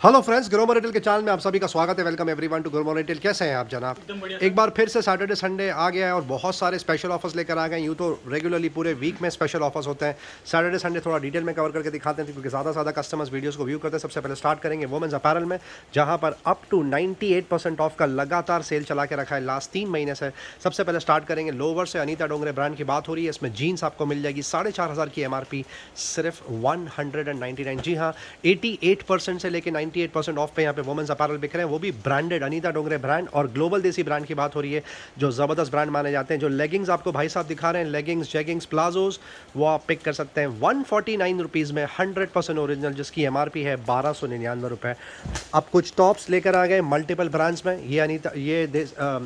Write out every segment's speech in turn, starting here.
Hello friends, Gromo retail के channel में आप सभी का स्वागत है। Welcome everyone to Gromo retail. कैसे हैं आप जनाब? एकदम बढ़िया एक बार फिर से सैटरडे संडे आ गया है और बहुत सारे स्पेशल ऑफर्स लेकर आ गए हैं। यूँ तो रेगुलरली पूरे वीक में स्पेशल ऑफर्स होते हैं। सैटरडे संडे थोड़ा डिटेल में कवर करके दिखाते हैं क्योंकि ज़्यादा कस्टमर्स वीडियोस को व्यू करते हैं। सबसे पहले स्टार्ट करेंगे वुमेन्स अपैरल में, जहाँ पर अप टू 98% ऑफ का लगातार सेल चला के रखा है लास्ट 3 महीने से। सबसे पहले स्टार्ट करेंगे लोवर से। अनीता डोंगरे ब्रांड की बात हो रही है। इसमें जीन्स आपको मिल जाएगी 4,500 की MRP सिर्फ 199। जी हाँ, 88% से लेकर 98% ऑफ पे यहाँ पे वुमेन्स अपैरल बिक रहे हैं, वो भी ब्रांडेड अनीता डोंगरे ब्रांड और ग्लोबल देसी ब्रांड की बात हो रही है, जो ज़बरदस्त ब्रांड माने जाते हैं। जो लेगिंग्स आपको भाई साहब दिखा रहे हैं, लेगिंग्स जेगिंग्स प्लाजोज, वो आप पिक कर सकते हैं 149 रुपीज़ में 100% ओरिजिनल, जिसकी MRP है 1299 रुपये। अब कुछ टॉप्स लेकर आ गए मल्टीपल ब्रांड्स में। ये अनीता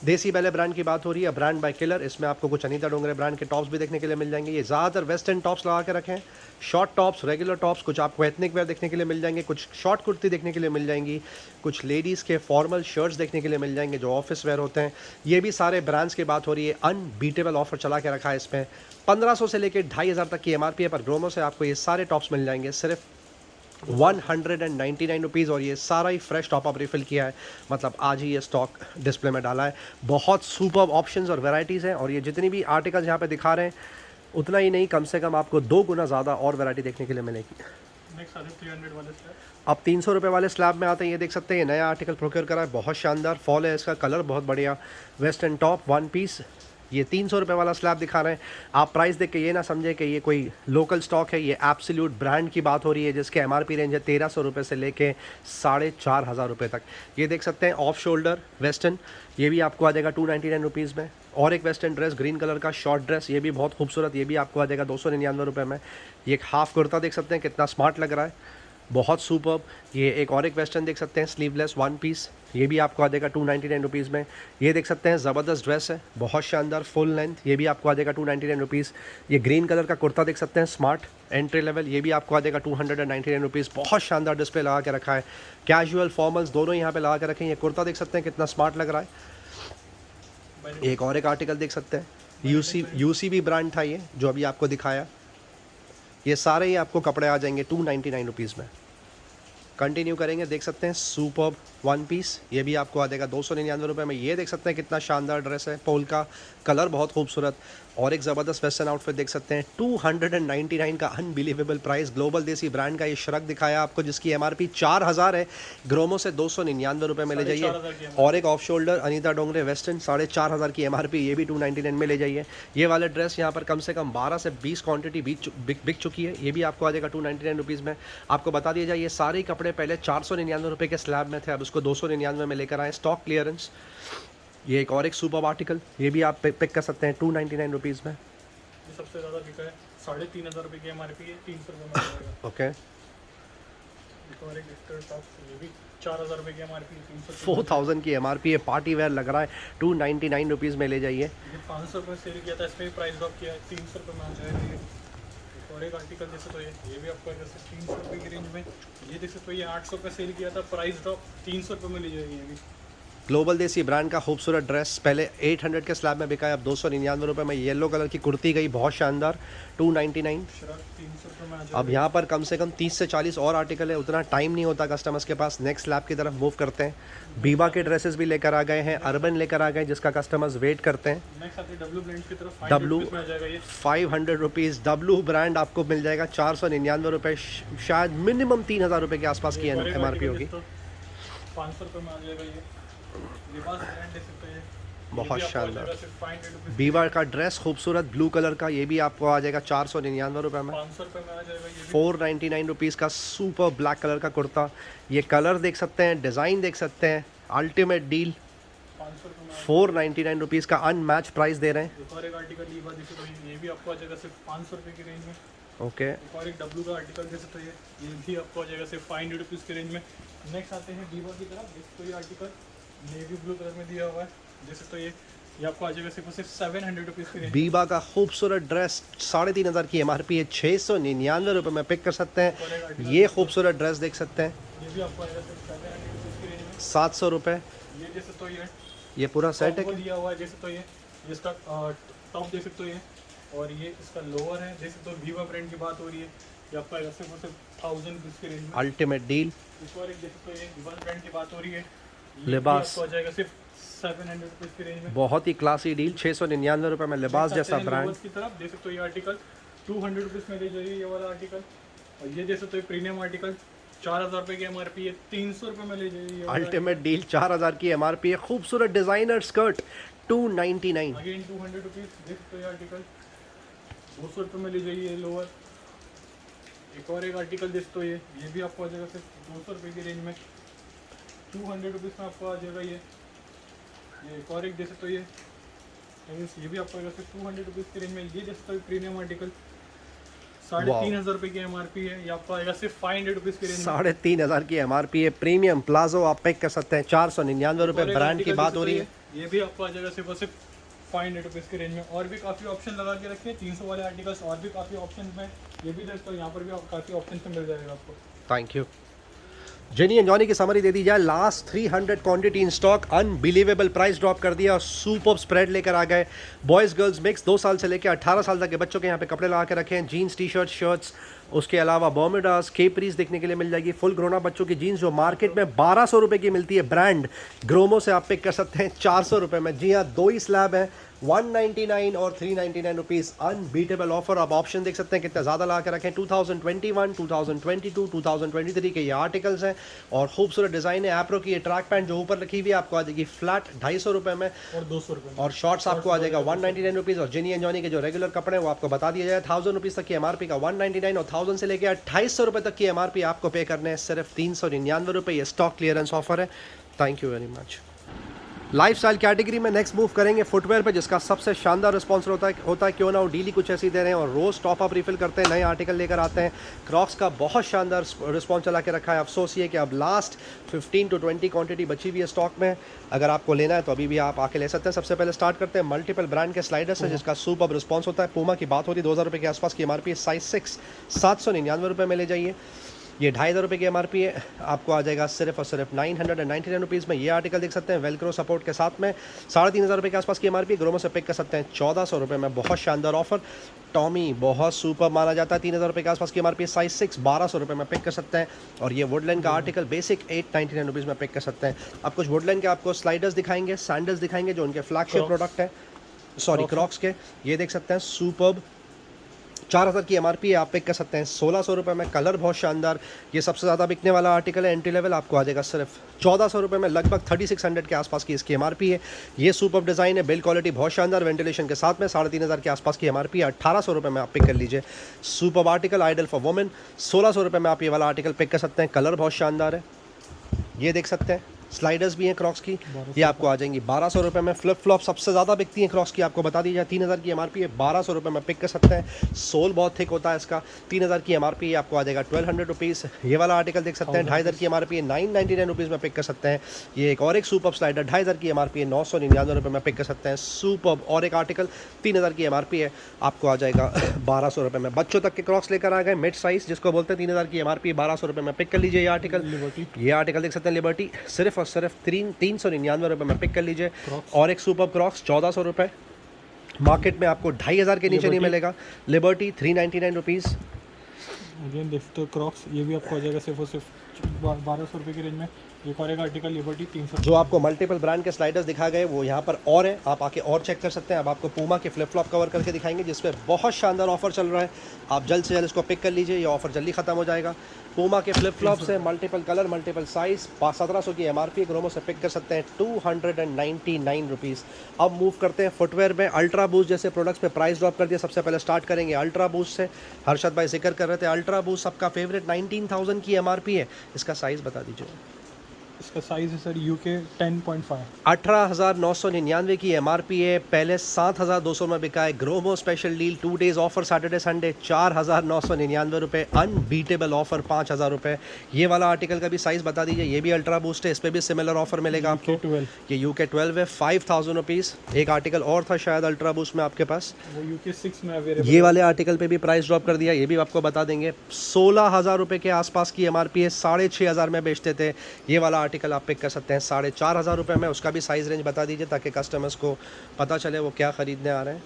देसी बैले ब्रांड की बात हो रही है, ब्रांड बाय किलर। इसमें आपको कुछ अनीता डोंगरे ब्रांड के टॉप्स भी देखने के लिए मिल जाएंगे। ये ज़्यादातर वेस्टर्न टॉप्स लगा के रखें, शॉर्ट टॉप्स, रेगुलर टॉप्स, कुछ आपको एथनिक वेयर देखने के लिए मिल जाएंगे, कुछ शॉर्ट कुर्ती देखने के लिए मिल जाएंगी, कुछ लेडीज़ के फॉर्मल शर्ट्स देखने के लिए मिल जाएंगे जो ऑफिस वेयर होते हैं। ये भी सारे ब्रांड्स की बात हो रही है। अनबीटेबल ऑफर चला के रखा है इसमें। 1500 से लेकर 2500 तक की MRP है, पर ग्रोमो से आपको ये सारे टॉप्स मिल जाएंगे सिर्फ 199 रुपीज़। और ये सारा ही फ्रेश टॉपअप रिफ़िल किया है, मतलब आज ही ये स्टॉक डिस्प्ले में डाला है। बहुत सुपर ऑप्शंस और वैरायटीज़ हैं, और ये जितनी भी आर्टिकल्स यहाँ पे दिखा रहे हैं उतना ही नहीं, कम से कम आपको 2 गुना ज़्यादा और वैरायटी देखने के लिए मिलेगी। अब 300 रुपये वाले स्लैब में आते हैं। ये देख सकते हैं, ये नया आर्टिकल प्रोक्योर करा है, बहुत शानदार फॉल है इसका, कलर बहुत बढ़िया, वेस्टर्न टॉप 1 पीस। ये 300 रुपये वाला स्लैब दिखा रहे हैं। आप प्राइस देख के ये ना समझे कि ये कोई लोकल स्टॉक है, ये एब्सोल्यूट ब्रांड की बात हो रही है, जिसके MRP रेंज है 1300 रुपये से लेके 4500 रुपये तक। ये देख सकते हैं ऑफ शोल्डर वेस्टर्न, ये भी आपको आ जाएगा 299 रुपीज़ में। और एक वेस्टर्न ड्रेस ग्रीन कलर का शॉर्ट ड्रेस, ये भी बहुत खूबसूरत, ये भी आपको आ जाएगा 299 रुपये में। ये एक हाफ कुर्ता देख सकते हैं कितना स्मार्ट लग रहा है, बहुत सुपर्ब। ये एक और एक वेस्टर्न देख सकते हैं स्लीवलेस 1 पीस, ये भी आपको आ जाएगा 299 रुपीज़ में। ये देख सकते हैं ज़बरदस्त ड्रेस है, बहुत शानदार फुल लेंथ, ये भी आपको आ जाएगा 299 रुपीज़। ये ग्रीन कलर का कुर्ता देख सकते हैं स्मार्ट एंट्री लेवल, ये भी आपको आ जाएगा 299 रुपीज़। बहुत शानदार डिस्प्ले लगा के रखा है, कैजुअल फॉर्मल्स दोनों यहाँ पे लगा के रखे हैं। ये कुर्ता देख सकते हैं कितना स्मार्ट लग रहा है। एक और एक आर्टिकल देख सकते हैं, UCB ब्रांड था ये जो अभी आपको दिखाया। ये सारे ही आपको कपड़े आ जाएंगे 299 रुपीज़ में। कंटिन्यू करेंगे, देख सकते हैं सुपर्ब 1 पीस, ये भी आपको आ जाएगा 299 रुपये में। ये देख सकते हैं कितना शानदार ड्रेस है, पोल का कलर बहुत खूबसूरत। और एक ज़बरदस्त वेस्टर्न आउटफिट देख सकते हैं 299 का अनबिलीवेबल प्राइस। ग्लोबल देसी ब्रांड का ये श्रग दिखाया आपको, जिसकी MRP 4000 है, ग्रोमो से 299 रुपये में ले जाइए। और एक off shoulder Anita Dongre western 4500 की MRP, ये भी 299 में ले जाइए। ये वाले ड्रेस यहाँ पर कम से कम 12 से 20 क्वान्टिटी बिक चुकी है, ये भी आपको आ जाएगा 299 रुपीज़ में। आपको बता दिया जाए, ये सारे ही कपड़े पहले 499 रुपये के स्लैब में थे, अब उसको 299 में लेकर आए, स्टॉक क्लियरेंस। ये एक और एक सुपर आर्टिकल, ये भी आप पिक कर सकते हैं 299 रुपीज़ में। ये सबसे ज़्यादा बिका है, 3500 रुपये की MRP है, 300 रुपये में मिलेगा। ओके, और एक एक्स्ट्रा टॉप, ये भी 4000 रुपये की MRP है, 300 4000 की MRP है, पार्टी वेयर लग रहा है, 299 रुपीज़ में ले जाइए। ये 500 रुपये सेल किया था, इसमें प्राइस ड्रॉप किया है, 300 रुपये में आ जाएगा ये। और एक आर्टिकल जैसे तो ये भी आपको जैसे 300 रुपये की रेंज में। ये देख सकते हो, ये 800 रुपये सेल किया था, प्राइस ड्रॉप 300 रुपये में ले जाएगी ये भी। ग्लोबल देसी ब्रांड का खूबसूरत ड्रेस पहले 800 के स्लैब में बिका है, अब 299 रुपये में। येलो कलर की कुर्ती गई बहुत शानदार 299। श्रग 300 रुपये में आ जाएगा। अब यहाँ पर कम से कम 30 से 40 और आर्टिकल है, उतना टाइम नहीं होता कस्टमर्स के पास। नेक्स्ट स्लैब की तरफ मूव करते हैं। बीबा के ड्रेसेस भी लेकर आ गए हैं, अर्बन लेकर आ गए, जिसका कस्टमर्स वेट करते हैं। नेक्स्ट आते हैं डब्लू ब्रांड की तरफ, डब्लू 500 रुपये में आ जाएगा ये। 500 रुपीज़ डब्लू ब्रांड आपको मिल जाएगा 499 रुपये, शायद मिनिमम 3000 रुपये के आसपास की और एक MRP आर्टिकल होगी। जैसे तो 500 रुपये में आ जाएगा ये। लिबास ब्रांड देख सकते हो, ये बहुत भी आपको आ शानदार। जाएगा सिर्फ 500 रुपये। बीबा का ड्रेस खूबसूरत ब्लू कलर का, ये भी आपको आ जाएगा 499 रुपये में। 500 रुपये में आ जाएगा ये भी। 499 रुपीज़ का सुपर ब्लैक कलर का कुर्ता, ये कलर देख सकते हैं, डिज़ाइन देख सकते हैं, अल्टीमेट डील। 500 रुपये में 499 रुपीज़ का अनमैच प्राइस दे रहे हैं। एक और एक आर्टिकल लीबा जैसे तो ये भी आपको आ जाएगा सिर्फ 500 रुपये की रेंज में। ओके, एक और एक डब्लू का आर्टिकल जैसे तो ये भी आपको आ जाएगा सिर्फ 500 रुपीज़ की रेंज में। नेक्स्ट आते हैं लीबा की तरफ, जैसे तो ये आर्टिकल नेवी ब्लू कलर में दिया हुआ है, जैसे तो ये आपको आ जाएगा सिर्फ 700 रुपीज़ की रेंज। बीबा का खूबसूरत ड्रेस 3500 की MRP है, 699 रुपये में पिक कर सकते हैं। ये खूबसूरत ड्रेस देख सकते हैं, ये भी आपको आएगा सिर्फ 700 रुपीज़ की रेंज में। 700 रुपये। ये जैसे तो ये पूरा सेट टॉप है को दिया हुआ है, जैसे तो ये इसका टॉप देख सकते हो ये, और ये इसका लोअर है, जैसे तो वीवा ब्रांड की बात हो रही है। ये आपको आएगा सिर्फ 1000 रुपीज़ के रेंज में। Ultimate deal. इस और एक देखो तो ये वन ब्रांड की बात हो रही है, ये लिबास। आपको आ जाएगा सिर्फ 700 रुपीज़ के रेंज में। बहुत ही क्लासी डील, 699 रुपये में लिबास जैसा ब्रांड। की तरफ देख सकते हो ये आर्टिकल 200 रुपीज़ में दे जाइए ये वाला आर्टिकल। और ये देख सकते हो प्रीमियम आर्टिकल 4000 रुपये की MRP है, 300 रुपये में ले जाइए। अल्टीमेट डील, 4000 की MRP है। खूबसूरत डिजाइनर स्कर्ट 299। अगेन 200 रुपीज़ देख सकते हो ये आर्टिकल 200 रुपये में ले जाइए लोअर। एक और एक आर्टिकल देख सकते हो ये भी आपको आ जाएगा सिर्फ 200 रुपये की रेंज में। 200 रुपीज़ में आपको आ जाएगा ये एक और एक देख सकते हो ये भी आपको आएगा सिर्फ 200 रुपीज़ की रेंज में। ये देख सकते हो प्रीमियम आर्टिकल 3500 रुपये की MRP है, ये आपको आएगा सिर्फ 500 रुपीज़ की रेंज में। 3500 की MRP है। प्रीमियम प्लाजो आप पिक कर सकते हैं, 499 रुपये। ब्रांड की बात हो रही है, ये भी आपको आ जाएगा सिर्फ और सिर्फ 500 रुपीज़ की रेंज में। और भी काफ़ी ऑप्शन लगा के रखे हैं 300 वाले आर्टिकल्स, और भी काफ़ी ऑप्शन में ये भी दोस्तों यहाँ पर भी काफ़ी ऑप्शन में मिल जाएगा आपको। Thank you. Jenny and Johnny की समरी दे दी जाए। Last 300 quantity in stock, unbelievable price drop कर दिया और सुपर स्प्रेड लेकर आ गए। बॉयज़ गर्ल्स मिक्स, 2 साल से लेकर 18 साल तक के बच्चों के यहाँ पे कपड़े लगा के रखे हैं। जीन्स, टी शर्ट, शर्ट्स, उसके अलावा बॉर्मिडास, केपरीज देखने के लिए मिल जाएगी। फुल ग्रोन अप बच्चों की जीन्स जो मार्केट में 1200 रुपये की मिलती है, ब्रांड ग्रोमो से आप पिक कर सकते हैं 400 रुपये में। जी हाँ, 2 ही स्लैब है, 199 और 399 रुपीज़। Unbeatable offer. आप ऑप्शन देख सकते हैं कितने ज़्यादा ला के रखें। 2021, 2022, 2023 के ये आर्टिकल्स हैं और खूबसूरत डिज़ाइन है। एप्रो की ये ट्रैक पैंट जो ऊपर रखी हुई है आपको आ जाएगी फ्लैट 250 रुपये में और 200 रुपये और शॉर्ट्स आपको आ जाएगा 199 रुपीज़। और जेनी एंड जॉनी के जो रेगुलर कपड़े हैं वो आपको बता दिया जाए 1000 रुपीज़ तक की MRP का 199 और 1000 से लेकर 2800 रुपये तक की MRP आपको पे करने हैं सिर्फ 399 रुपये। ये स्टॉक क्लियरेंस ऑफर है। Thank you very much. Lifestyle category में नेक्स्ट मूव करेंगे फुटवेयर पे, जिसका सबसे शानदार रिस्पॉन्स होता है क्यों ना वो डेली कुछ ऐसी दे रहे हैं और रोज़ टॉप अप रिफिल करते हैं, नए आर्टिकल लेकर आते हैं। क्रॉक्स का बहुत शानदार रिस्पॉन्स चला के रखा है। अफसोस ये कि अब लास्ट 15 to 20 क्वांटिटी बची हुई है स्टॉक में। अगर आपको लेना है तो अभी भी आप आके ले सकते हैं। सबसे पहले स्टार्ट करते हैं मल्टीपल ब्रांड के स्लाइडर्स से, जिसका सुपर रिस्पॉन्स होता है। पूमा की बात होती है 2000 रुपये के आसपास की MRP, साइज 6 799 रुपये में ले जाइए। ये 2500 रुपये की MRP है, आपको आ जाएगा सिर्फ और सिर्फ 999 रुपीज़ में। ये आर्टिकल देख सकते हैं वेलक्रो सपोर्ट के साथ में, 3500 रुपये के आसपास की MRP। ग्रोमो से पिक कर सकते हैं 1400 रुपये में। बहुत शानदार ऑफर। टॉमी बहुत सुपर माना जाता है, 3000 रुपये के आसपास की MRP, साइज 6 1200 रुपये में पिक कर सकते हैं। और ये वुडलैंड का आर्टिकल बेसिक 899 रुपीज़ में पिक कर सकते हैं। अब कुछ वुडलैंड के आपको स्लाइडर्स दिखाएंगे, सैंडल्स दिखाएंगे जो उनके फ्लैगशिप प्रोडक्ट है, सॉरी क्रॉक्स के। ये देख सकते हैं सुपर्ब, 4000 की MRP है, आप पिक कर सकते हैं 1600 रुपये में। कलर बहुत शानदार, ये सबसे ज़्यादा बिकने वाला आर्टिकल है। एंट्री लेवल आपको आ जाएगा सिर्फ 1400 रुपये में, लगभग 3600 के आसपास की इसकी MRP है। ये सुपर डिज़ाइन है, बिल्ड क्वालिटी बहुत शानदार, वेंटिलेशन के साथ में 3500 के आसपास की MRP है। 1800 रुपये में आप पिक कर लीजिए। Super article ideal for women, 1600 रुपये में आप ये वाला आर्टिकल पिक कर सकते हैं। कलर बहुत शानदार है, ये देख सकते हैं। स्लाइडर्स भी हैं क्रॉक्स की, ये आपको आ जाएंगी 1200 रुपये में। फ्लिप फ्लॉप सबसे ज़्यादा बिकती हैं क्रॉक्स की, आपको बता दी जाए 3000 की MRP है, 1200 रुपये में पिक कर सकते हैं। सोल बहुत थिक होता है इसका, 3000 की MRP है, आपको आ जाएगा 1200 रुपीज़। ये वाला आर्टिकल देख सकते हैं 2500 की MRP है, 999 रुपीज़ में पिक कर सकते हैं। ये एक और एक सुपर स्लाइडर 2500 की MRP है, 999 रुपये में पिक कर सकते हैं। सुपर और एक आर्टिकल 3000 की MRP है, आपको आ जाएगा 1200 रुपये में। बच्चों तक के क्रॉक्स लेकर आ गए मिड साइज़, जिसको बोलते हैं 3000 की MRP, 1200 रुपये में पिक कर लीजिए। ये आर्टिकल देख सकते हैं लिबर्टी, सिर्फ और सिर्फ 399 रुपये में पिक कर लीजिए। और एक सुपर क्रॉक्स 1400 रुपये, मार्केट में आपको 2500 के नीचे नहीं मिलेगा। Liberty 399 rupees. अगेन देखते हो क्रॉक्स, ये भी आपको आ जाएगा सिर्फ और सिर्फ 1200 रुपये की रेंज में। एक और एक आर्टिकल लिबर्टी 300। जो आपको मल्टीपल ब्रांड के स्लाइडर्स दिखाए गए वो यहाँ पर और है, आप आके और चेक कर सकते हैं। अब आपको पूमा के फ्लिप फ्लॉप कवर करके दिखाएंगे, जिसपे बहुत शानदार ऑफर चल रहा है। आप जल्द से जल्द इसको पिक कर लीजिए, ये ऑफर जल्दी खत्म हो जाएगा। पूमा के फ्लिप फ्लॉप से मल्टीपल कलर, मल्टीपल साइज, 1700 की MRP, ग्रोमो से पिक कर सकते हैं 299 रुपीज़। अब मूव करते हैं फुटवेयर में। अल्ट्रा बूस्ट जैसे प्रोडक्ट्स पे प्राइस ड्रॉप कर दिया। सबसे पहले स्टार्ट करेंगे अल्ट्रा बूस्ट से। हर्षद भाई जिक्र कर रहे थे अल्ट्रा बूस्ट सबका फेवरेट, 19000 की MRP है। इसका साइज़ बता दीजिए। इसका साइज़ है सर UK 10.5, 18,999 की MRP है, पहले 7,200 में बिका है। Gromo special deal 2 days offer Saturday Sunday 4,999 रुपये। अनबीटेबल ऑफर 5,000 रुपये। ये वाला आर्टिकल का भी साइज़ बता दीजिए। ये भी अल्ट्रा बूस्ट है, इस पर भी सिमिलर ऑफर मिलेगा आपको। ये UK 12 है, 5000 रुपीज़। एक आर्टिकल और था शायद अल्ट्रा बूस्ट में आपके पास, वो UK 6 में अवेलेबल। ये वाले आर्टिकल पे भी प्राइस ड्रॉप कर दिया, ये भी आपको बता देंगे। 16,000 रुपये के आसपास की MRP है, 6,500 में बेचते थे। ये वाला आर्टिकल आप पिक कर सकते हैं 4,500 रुपये में। उसका भी साइज़ रेंज बता दीजिए ताकि कस्टमर्स को पता चले वो क्या ख़रीदने आ रहे हैं।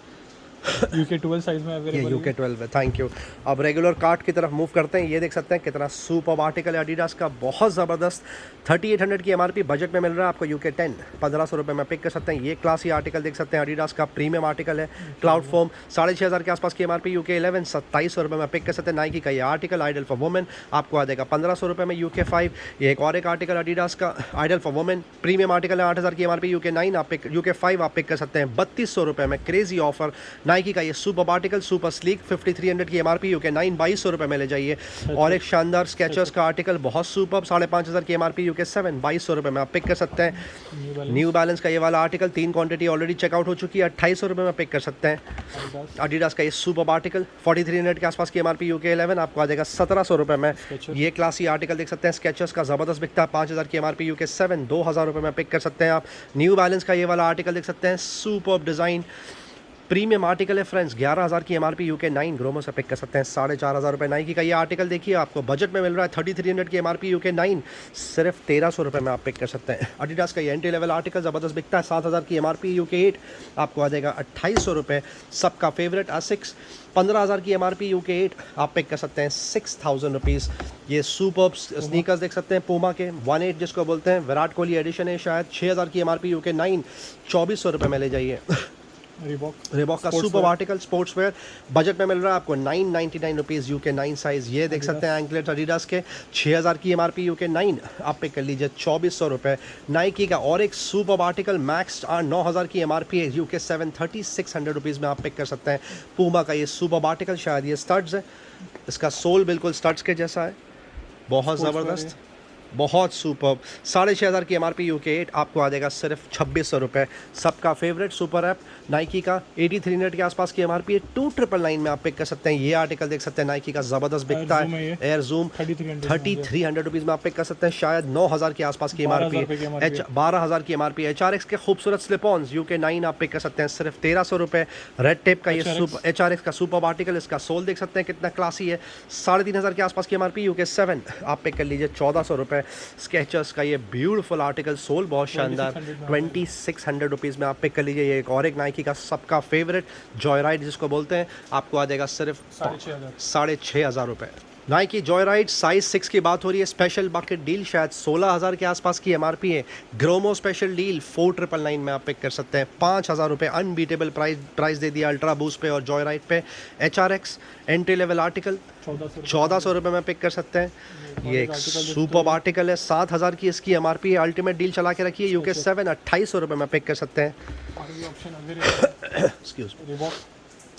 UK 12 साइज में ये अवेलेबल UK 12 है, थैंक यू। अब रेगुलर कार्ट की तरफ मूव करते हैं। ये देख सकते हैं कितना सुपर आर्टिकल है एडिडास का, बहुत ज़बरदस्त। 3800 की MRP, बजट में मिल रहा है आपको UK 10, 1500 रुपये में पिक कर सकते हैं। ये क्लासी आर्टिकल देख सकते हैं, एडिडास का प्रीमियम आर्टिकल है, क्लाउड फोम, 6500 के आसपास की MRP, UK 11, 2700 रुपये में पिक कर सकते हैं। नाइकी का ये आर्टिकल आइडल फॉर वुमेन आपको आ जाएगा 1500 रुपये में, UK 5। ये एक और एक आर्टिकल एडिडास का ideal for women, premium article है, 8000 की MRP, UK 9 आप पिक, UK 5 आप पिक कर सकते हैं 3200 रुपये में। Crazy offer. नाइकी का ये सुपर आर्टिकल सुपर स्लीक, 5300 की MRP, UK 9 2200 रुपये में ले जाइए। और एक शानदार स्केचर्स का आर्टिकल बहुत सुपर, 5500 की MRP, UK 7 2200 रुपये में आप पिक कर सकते हैं। न्यू बैलेंस का ये वाला आर्टिकल 3 क्वांटिटी ऑलरेडी चेकआउट हो चुकी है, 2800 रुपये में पिक कर सकते हैं। एडिडास का ये सुपर आर्टिकल 4300 के आसपास की MRP, UK 11 आपको आ जाएगा 1700 रुपये में। ये क्लासी आर्टिकल देख सकते हैं, स्केचर्स का ज़बरदस्त बिकता है, 5000 की MRP, UK 7 2000 रुपये में पिक कर सकते हैं आप। न्यू बैलेंस का ये वाला आर्टिकल देख सकते हैं, सुपर डिज़ाइन प्रीमियम आर्टिकल है फ्रेंड्स, 11000 की MRP, UK 9 ग्रोमो से पिक कर सकते हैं 4500 रुपये। नाइकी का ये आर्टिकल देखिए आपको बजट में मिल रहा है, 3300 की MRP, UK 9 सिर्फ 1300 रुपये में आप पिक कर सकते हैं। एडिडास का ये एंट्री लेवल आर्टिकल ज़बरदस्त बिकता है, 7000 की MRP, UK 8 आपको आ जाएगा 2800 रुपये। सबका फेवरेट ASICS 15000 की MRP, UK 8 आप पिक कर सकते हैं 6000 रुपीज़। ये सुपर स्नीकर्स देख सकते हैं पूमा के 18 जिसको बोलते हैं, विराट कोहली एडिशन है शायद, 6000 की MRP, UK 9 2400 रुपये में ले जाइए। रिबॉक का super article sports wear budget में मिल रहा है आपको 999 रुपीज़, UK 9 साइज़। ये देख सकते हैं एंकलेट एडिडास के, 6000 की MRP, UK 9 आप पे कर लीजिए 2400 रुपये। नाइकी का और एक सुपर आर्टिकल मैक्स 9000 की MRP है, UK 7 3600 रुपीज़ में आप पिक कर सकते हैं। पूमा का ये सुपर आर्टिकल, शायद ये स्टड्स है, इसका सोल बिल्कुल स्टड्स के जैसा है, बहुत ज़बरदस्त, बहुत सुपर। 6500 की MRP, UK 8 आपको आ जाएगा सिर्फ 2600 रुपये। सबका फेवरेट सुपर ऐप नाइकी का 8300 के आसपास की MRP है, 2999 में आप पिक कर सकते हैं। ये आर्टिकल देख सकते हैं नाइकी का, ज़बरदस्त बिकता है, एयर जूम 3300 रुपीज़ में आप पिक कर सकते हैं, शायद 9000 के आसपास की MRP, 12000 की MRP। HRX के खूबसूरत स्लिपॉन्स UK 9 आप पिक कर सकते हैं सिर्फ 1300 रुपये। रेड टेप का ये सुपर HRX का सुपर आर्टिकल, इसका सोल देख सकते हैं कितना क्लासी है, 3500 के आसपास की MRP, UK 7 आप पिक कर लीजिए 1400 रुपये। स्केचर्स का ये ब्यूटीफुल आर्टिकल, सोल बहुत शानदार, 2600 रुपीज़ में आप पिक कर लीजिए। ये एक और एक नाइकी का सबका फेवरेट जॉयराइड जिसको बोलते हैं, आपको आ जाएगा सिर्फ 6500 रुपये। नाइकी जॉयराइड साइज 6 की बात हो रही है, स्पेशल बकेट डील शायद 16000 के आसपास की MRP है। ग्रोमो स्पेशल डील 4999 में आप पिक कर सकते हैं, 5000 रुपये अनबीटेबल प्राइस दे दिया अल्ट्रा बूस्ट पे और जॉयराइड पे। HRX एंट्री लेवल आर्टिकल 1400 रुपये में पिक कर सकते हैं। ये एक सुपर आर्टिकल है, 7000 की इसकी MRP है, अल्टीमेट डील चला के रखिए, UK 7 2800 रुपये में पिक कर सकते हैं।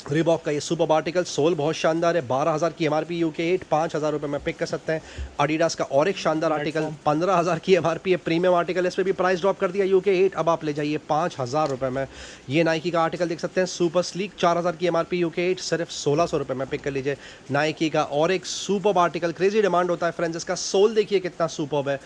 रिबॉक का ये सुपर आर्टिकल, सोल बहुत शानदार है, 12000 की MRP, UK 8 5000 रुपये में पिक कर सकते हैं। एडिडास का और एक शानदार आर्टिकल 15000 की MRP है, प्रीमियम आर्टिकल है, इस पर भी प्राइस ड्रॉप कर दिया, UK 8 अब आप ले जाइए 5000 रुपये में। ये नाइकी का आर्टिकल देख सकते हैं, सुपर स्लीक 4000 की MRP, UK 8 सिर्फ 1600 रुपये में पिक कर लीजिए। नाइकी का और एक सुपर आर्टिकल, क्रेजी डिमांड होता है फ्रेंड्स, इसका सोल देखिए कितना सुपर है,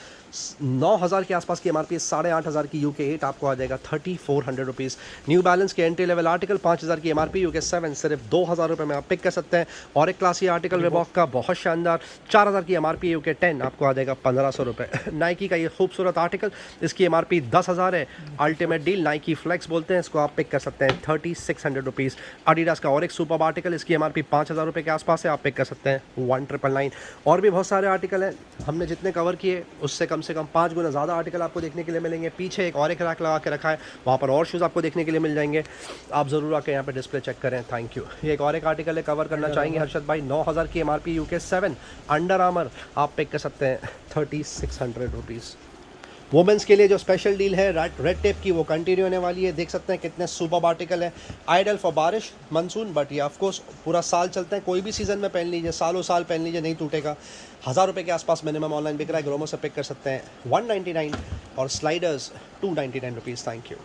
9000 के आसपास की MRP, 8500 की UK 8 आपको आ जाएगा 3400 रुपीज़। न्यू बैलेंस के एंट्री लेवल आर्टिकल 5000 की MRP, UK 7 सिर्फ 2000 रुपये में आप पिक कर सकते हैं। और एक क्लासी आर्टिकल रिबॉक का बहुत शानदार, 4000 की MRP, UK 10 आपको आ जाएगा 1500 रुपये। नाइकी का ये खूबसूरत आर्टिकल, इसकी MRP 10000 है, अल्टीमेट डील नाइकी फ्लेक्स बोलते हैं इसको, आप पिक कर सकते हैं 3600 रुपीज़। एडिडास का और एक सुपर आर्टिकल, इसकी MRP 5000 रुपये के आसपास है, आप पिक कर सकते हैं 1999। और भी बहुत सारे आर्टिकल हैं, हमने जितने कवर किए उससे कम से कम 5 गुना ज़्यादा आर्टिकल आपको देखने के लिए मिलेंगे। पीछे एक और एक रैक लगा के रखा है, वहाँ पर और शूज़ आपको देखने के लिए मिल जाएंगे, आप ज़रूर आके यहाँ पे डिस्प्ले चेक करें। Thank you. ये एक और एक आर्टिकल है, कवर करना चाहेंगे हर्षद भाई, 9000 की MRP, UK 7 अंडर आर्मर आप पिक कर सकते हैं 3600 रुपीज़। वुमेंस के लिए जो स्पेशल डील है रेड टेप की, वो कंटिन्यू होने वाली है। देख सकते हैं कितने सुपर आर्टिकल है, आइडल फॉर बारिश मानसून, बट ये ऑफकोर्स पूरा साल चलते हैं, कोई भी सीज़न में पहन लीजिए, सालों साल पहन लीजिए, नहीं टूटेगा। 1000 रुपये के आसपास मिनिमम ऑनलाइन बिक रहा है, ग्रोमो से पिक कर सकते हैं 199 और sliders 299 rupees. Thank you.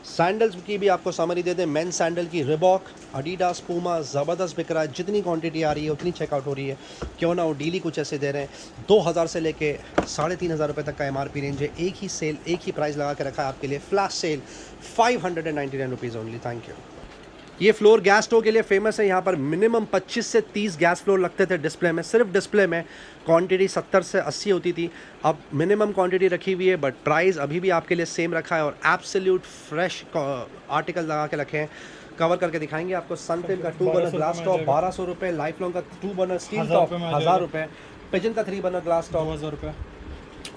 Sandals की भी आपको समरी दे दें, मेन सैंडल की रिबॉक, एडिडास, पूमा ज़बरदस्त बिक रहा है, जितनी क्वांटिटी आ रही है उतनी चेकआउट हो रही है, क्यों ना वो डीली कुछ ऐसे दे रहे हैं। 2000 से लेके 3500 रुपये तक का MRP रेंज है, एक ही सेल, एक ही प्राइस लगा के रखा है आपके लिए, flash sale 599 rupees only. Thank you. ये फ्लोर गैस स्टोव के लिए फेमस है। यहाँ पर मिनिमम 25 से 30 गैस फ्लोर लगते थे डिस्प्ले में। सिर्फ डिस्प्ले में क्वांटिटी 70 से 80 होती थी, अब मिनिमम क्वांटिटी रखी हुई है, बट प्राइस अभी भी आपके लिए सेम रखा है और एब्सोल्यूट फ्रेश आर्टिकल लगा के रखे हैं। कवर करके दिखाएंगे आपको। सनफिल्म का 2 बर्नर ग्लास टॉप 1200 रुपये, लाइफ लॉन्ग का 2 बर्नर स्टील टॉप 1000 रुपये, पिजन का 3 बर्नर ग्लास टॉप 2000 रुपये,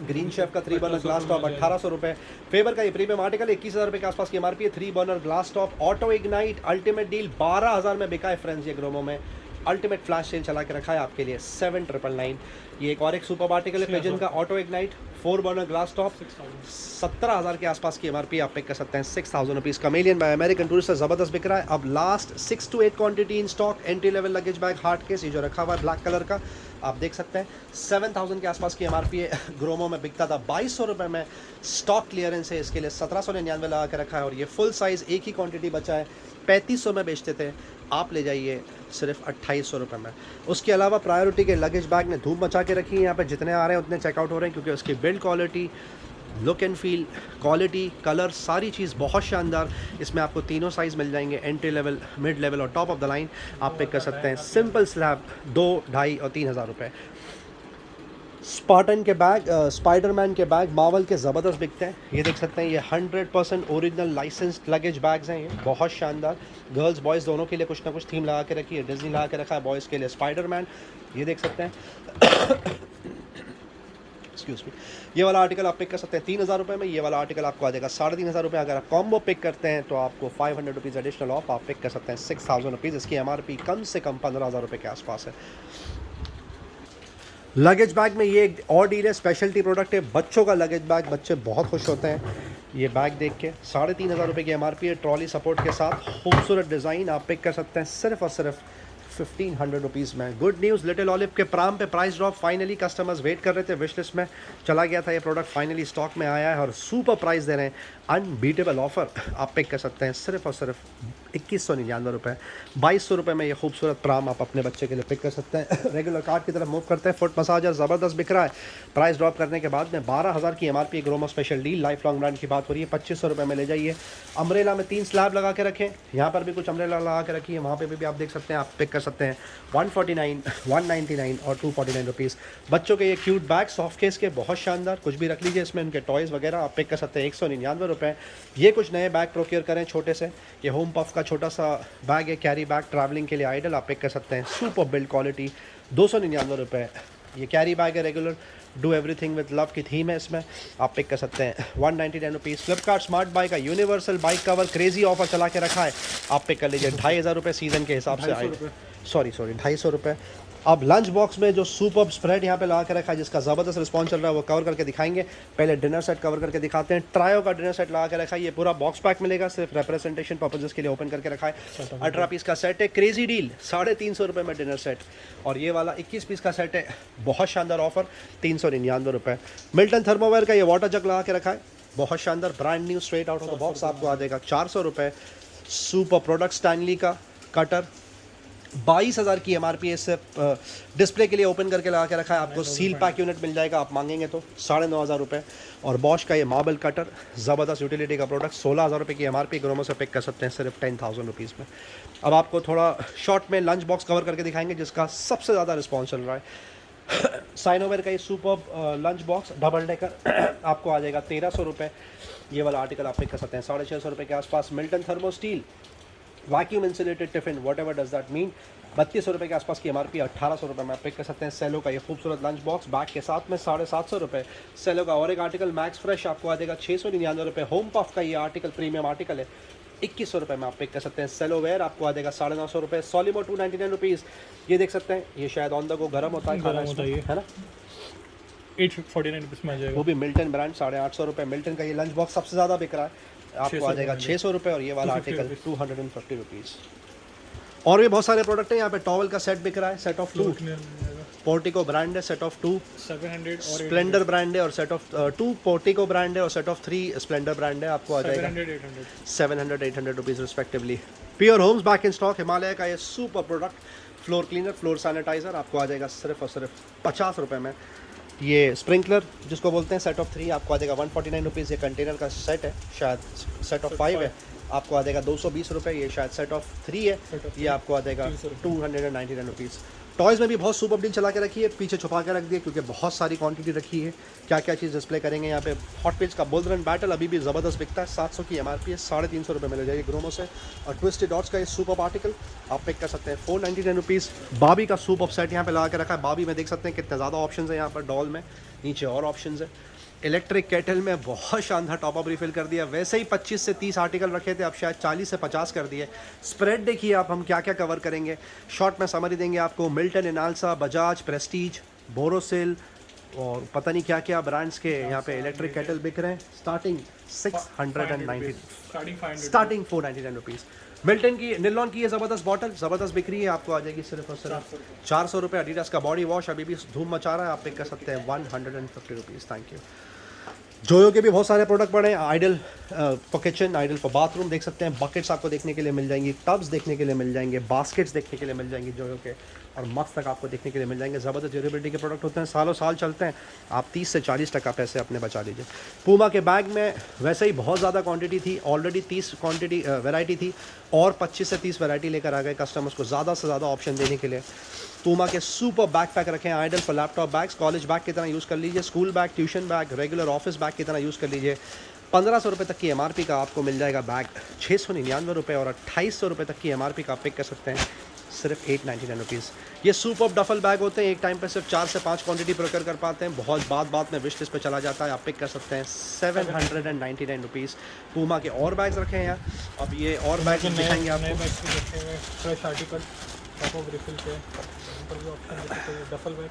ग्रीन शेफ का 3 बर्नर ग्लास टॉप 1800 रुपये, फेबर का ये प्रीमियम आर्टिकल 21,000 रुपये के आसपास की एमआरपी है। 3 burner glass top auto ignite ultimate deal 12,000 में बिका है फ्रेंड्स। ये ग्रोमो में अल्टीमेट फ्लैश सेल चला के रखा है आपके लिए 7,999। ये एक और एक सुपर आर्टिकल है पिजन का auto ignite 4 burner glass top 17,000 के आसपास की एमआरपी आप पिक कर सकते हैं 6,000 rupees. Chameleon bye American tourist ज़बरदस्त बिक रहा है। अब last 6 to 8 quantity in stock. Entry level luggage bag hard case, ये जो रखा हुआ है ब्लैक कलर का, आप देख सकते हैं 7,000 के आसपास की एमआरपी है। ग्रोमो में बिकता था 2,200 रुपये में, स्टॉक क्लियरेंस है, इसके लिए 1799 लगा के रखा है। और ये फुल साइज़ एक ही क्वांटिटी बचा है, 3500 में बेचते थे, आप ले जाइए सिर्फ 2800 रुपये में। उसके अलावा प्रायोरिटी के लगेज बैग ने धूम मचा के रखी है। यहाँ पे जितने आ रहे हैं उतने चेकआउट हो रहे हैं, क्योंकि उसकी build quality, look and feel, quality, colour, सारी चीज़ बहुत शानदार। इसमें आपको तीनों साइज़ मिल जाएंगे, एंट्री लेवल, मिड लेवल और टॉप ऑफ द लाइन। आप पिक कर सकते हैं। सिंपल स्लैब 2, 2.5 और 3,000 रुपये। स्पार्टन के बैग, स्पाइडरमैन के बैग मार्वल के ज़बरदस्त बिकते हैं। ये देख सकते हैं, ये 100% ओरिजिनल लाइसेंस्ड लगेज बैग्स हैं। ये बहुत शानदार, गर्ल्स बॉयज़ दोनों के लिए कुछ ना कुछ थीम लगा के रखी है। डिज्नी लगा के रखा है, बॉयज़ के लिए स्पाइडरमैन, ये देख सकते हैं। Excuse me. ये वाला आर्टिकल आप पिक कर सकते हैं 3,000 रुपये में। ये वाला आर्टिकल आपको आ जाएगा 3,500 रुपये। अगर आप कॉम्बो पिक करते हैं तो आपको 500 रुपीज़ एडिशनल ऑफ, आप पिक कर सकते हैं 6,000 रुपीज़। इसकी एमआरपी कम से कम 15,000 रुपये के आसपास है। लगेज बैग में ये एक और डील है, स्पेशलिटी प्रोडक्ट है, बच्चों का लगेज बैग। बच्चे बहुत खुश होते हैं ये बैग देख के। 3,500 रुपये की एमआरपी है, ट्रॉली सपोर्ट के साथ, खूबसूरत डिज़ाइन। आप पिक कर सकते हैं सिर्फ और सिर्फ 1,500 रुपीज़ में। गुड न्यूज़, लिटिल ऑलिव के प्राम पे price drop finally customers wait कर रहे थे, विश लिस्ट में चला गया था ये प्रोडक्ट, फाइनली स्टॉक में आया है और सुपर प्राइस दे रहे हैं। अनबीटेबल ऑफर, आप पिक कर सकते हैं सिर्फ और सिर्फ 2,199 रुपये। 2,200 रुपये में ये खूबसूरत प्राम आप अपने बच्चे के लिए पिक कर सकते हैं। रेगुलर कार्ड की तरफ मूव करते हैं। फुट मसाजर ज़बरदस्त बिक रहा है, प्राइस ड्रॉप करने के बाद में 12,000 की MRP. Gromo special deal, life long brand की बात हो रही है, 2,500 रुपये में ले जाइए। अम्ब्रेला में 3 स्लैब लगा के रखें, यहाँ पर भी कुछ अम्ब्रेला लगा के रखी है, वहाँ पे भी आप देख सकते हैं, आप पिक कर सकते हैं 149, 199 और 249 रुपीज़। बच्चों के ये क्यूट बैग सॉफ्ट केस के, बहुत शानदार, कुछ भी रख लीजिए इसमें, उनके टॉयज़ वगैरह, आप पिक कर सकते हैं 199 रुपये। ये कुछ नए बैग प्रोक्योर करें छोटे से, ये होम पफ का छोटा सा बैग है, कैरी बैग ट्रैवलिंग के लिए आइडल, आप पिक कर सकते हैं, सुपर बिल्ड क्वालिटी, 299 रुपये। ये कैरी बैग है regular, do everything with love की थीम है इसमें, आप पिक कर सकते हैं 199 रुपीज़। फ्लिपकार्ट स्मार्ट बाइक का universal bike cover crazy offer चला के रखा है, आप पिक कर लीजिए 2,500 रुपये सीज़न के हिसाब से आए, सॉरी 250 रुपये। अब लंच बॉक्स में जो सुपर स्प्रेड यहाँ पे लगा के रखा है, जिसका ज़बरदस्त रिस्पॉन्स चल रहा है, वो कवर करके दिखाएंगे। पहले डिनर सेट कवर करके दिखाते हैं। ट्रायो का डिनर सेट लगा के रखा है, ये पूरा बॉक्स पैक मिलेगा, सिर्फ रिप्रेजेंटेशन पर्पजेस के लिए ओपन करके रखा है। 18 पीस का सेट है, क्रेजी डील 350 रुपये में डिनर सेट। और ये वाला 21 पीस का सेट है, बहुत शानदार ऑफर, 399 रुपये। मिल्टन थर्मोवेयर का ये वाटर जग लगा के रखा है, बहुत शानदार, brand new, straight out of the box, आपको आ जाएगा 400 रुपये। सुपर प्रोडक्ट स्टैनली का कटर, 22,000 की एमआरपी है, इससे डिस्प्ले के लिए ओपन करके लगा के रखा है, आपको सील पैक यूनिट मिल जाएगा, आप मांगेंगे तो 9,500 रुपये। और बॉश का ये मार्बल कटर, ज़बरदस्त यूटिलिटी का प्रोडक्ट, 16,000 रुपये की एमआरपी। ग्रोमो से पिक कर सकते हैं सिर्फ 10,000 रुपीज़ में। अब आपको थोड़ा शॉर्ट में लंच बॉक्स कवर करके दिखाएंगे, जिसका सबसे ज़्यादा रिस्पॉन्स चल रहा है। साइनोवेयर का ये super lunch box double decker आपको आ जाएगा 1,300 रुपये। ये वाला आर्टिकल आप पिक कर सकते हैं 650 रुपये के आसपास। Milton thermo steel vacuum insulated tiffin, what ever does that mean, 3,200 रुपये के आसपास की एमआरपी, 1,800 रुपये में आप पिक कर सकते हैं। सेलो का ये खूबसूरत लंच बॉक्स बैग के साथ में 750 रुपये। सेलो का और एक आर्टिकल मैक्स फ्रेश आपको आ जाएगा 699 रुपये। होम पफ का ये आर्टिकल प्रीमियम आर्टिकल है, 2,100 रुपये में आप पिक कर सकते हैं। सेलो वेयर आपको आ जाएगा 950 रुपये। सॉलिमो 299 रुपीज़। ये देख सकते हैं, ये शायद ऑन द गो गर्म होता है खाना, है ना, 849 रुपीज़ में आ जाएगा। वो भी मिल्टन ब्रांड, 850 रुपये। मिल्टन का ये लंच बॉक्स सबसे ज़्यादा बिक रहा है, आपको आ जाएगा 600 रुपये। और ये वाला आर्टिकल 250 रुपीज़। और भी बहुत सारे प्रोडक्ट हैं यहाँ पे। टॉवल का सेट बिक रहा है, सेट ऑफ 2, पोर्टिको ब्रांड है, सेट ऑफ 2 700 और स्प्लेंडर ब्रांड है, और सेट ऑफ 2 पोर्टिको ब्रांड है, और सेट ऑफ 3 स्प्लेंडर ब्रांड है, आपको आ जाएगा 700-800 rupees respectively. Pure homes back in stock, Himalaya का ये super product, floor cleaner, floor sanitizer, आपको आ जाएगा सिर्फ और सिर्फ 50 रुपये में। ये स्प्रिंकलर जिसको बोलते हैं, सेट ऑफ 3 आपको आ जाएगा 149 रुपीज़। ये कंटेनर का सेट है, शायद सेट ऑफ 5 है, आपको आ जाएगा 220 रुपये। ये शायद सेट ऑफ 3 है, Set of ये आपको आ जाएगा 299 299 रुपीज़। टॉयज़ में भी बहुत सुपर डील चला के रखी है, पीछे छुपा के रख दिए क्योंकि बहुत सारी क्वांटिटी रखी है। क्या क्या चीज़ डिस्प्ले करेंगे यहाँ पे। हॉट पेज का बुल रन बैटल अभी भी ज़बरदस्त बिकता है, 700 की MRP है, 350 रुपये में ले जाएगी ग्रोमो से। और ट्विस्टेड डॉट्स का ये सुपर आर्टिकल आप पिक कर सकते हैं 499 रुपीज़। बाबी का सूप ऑफ सेट यहाँ पे लगा के रखा है। बाबी में देख सकते हैं कितने ज़्यादा ऑप्शन है यहाँ पर डॉल में, नीचे और ऑप्शन है। इलेक्ट्रिक केटल में बहुत शानदार टॉप अप रिफिल कर दिया। वैसे ही 25 से 30 आर्टिकल रखे थे, अब शायद 40 से 50 कर दिए। स्प्रेड देखिए आप, हम क्या क्या कवर करेंगे। शॉर्ट में समरी देंगे आपको। मिल्टन, इनाल्सा, बजाज, प्रेस्टीज, बोरोसिल और पता नहीं क्या क्या ब्रांड्स के यहाँ पे इलेक्ट्रिक केटल बिक रहे हैं। Starting 690, starting 499 rupees. मिल्टन की निलॉन की ये ज़बरदस्त बॉटल ज़बरदस्त बिक रही है, आपको आ जाएगी सिर्फ और सिर्फ 400 रुपये। एडिडास का बॉडी वॉश अभी भी धूम मचा रहा है, आप पिक कर सकते हैं 150 रुपीज़। Thank you. जोयो के भी बहुत सारे प्रोडक्ट पड़े हैं। Ideal for kitchen, ideal for bathroom देख सकते हैं। बकेट्स आपको देखने के लिए मिल जाएंगी, टब्स देखने के लिए मिल जाएंगे, बास्केट्स देखने के लिए मिल जाएंगी जोयो के, और मग्स तक आपको देखने के लिए मिल जाएंगे। ज़बरदस्त ड्यूरेबिलिटी के प्रोडक्ट होते हैं, सालों साल चलते हैं। आप 30 से 40% पैसे अपने बचा लीजिए। पूमा के बैग में वैसे ही बहुत ज़्यादा क्वांटिटी थी, ऑलरेडी 30 क्वांटिटी वैरायटी थी और 25 से 30 वैरायटी लेकर आ गए कस्टमर्स को ज़्यादा से ज़्यादा ऑप्शन देने के लिए। पूमा के सुपर बैक पैक रखे हैं ideal for laptop bags, college bag की तरह यूज़ कर लीजिए, school bag, tuition bag, regular office bag की तरह यूज़ कर लीजिए। 1500 रुपये तक की MRP का आपको मिल जाएगा बैग, 699 रुपये, और 2800 रुपये तक की MRP का आप पिक कर सकते हैं सिर्फ 899 रुपीज़। ये सुपर डफल बैग होते हैं, एक टाइम पर सिर्फ 4 से 5 क्वांटिटी प्रोक्योर कर पाते हैं, बहुत बाद में विश लिस्ट पे चला जाता है, आप पिक कर सकते हैं 799 रुपीज़। पूमा के और बैग्स रखे हैं यहाँ। अब ये और बैग दिखाएंगे आपको। Fresh article top of refill के ऊपर भी ऑप्शन देते हैं। डफल बैग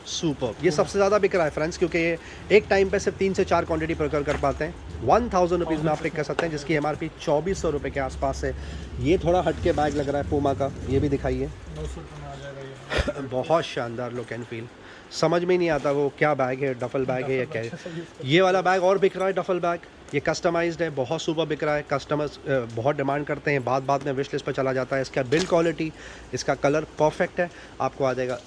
सुपर, ये सबसे ज़्यादा बिक रहा है फ्रेंड्स, क्योंकि ये एक टाइम पे सिर्फ 3 से 4 क्वांटिटी प्रोक्योर कर पाते हैं। 1000 रुपीज़ में आप पिक कर सकते हैं, जिसकी MRP 2400 रुपये के आसपास है। ये थोड़ा हटके बैग लग रहा है पूमा का, ये भी दिखाइए। 900 रुपये में आ जाएगा ये। बहुत शानदार लुक एंड फील, समझ में नहीं आता वो क्या बैग है, डफल बैग है या क्या है। ये वाला बैग और बिक रहा है डफल बैग, ये कस्टमाइज्ड है, बहुत सुपर बिक रहा है। कस्टमर्स बहुत डिमांड करते हैं, बाद में विश लिस्ट पर चला जाता है। इसका बिल्ड क्वालिटी, इसका कलर परफेक्ट है, आपको आ जाएगा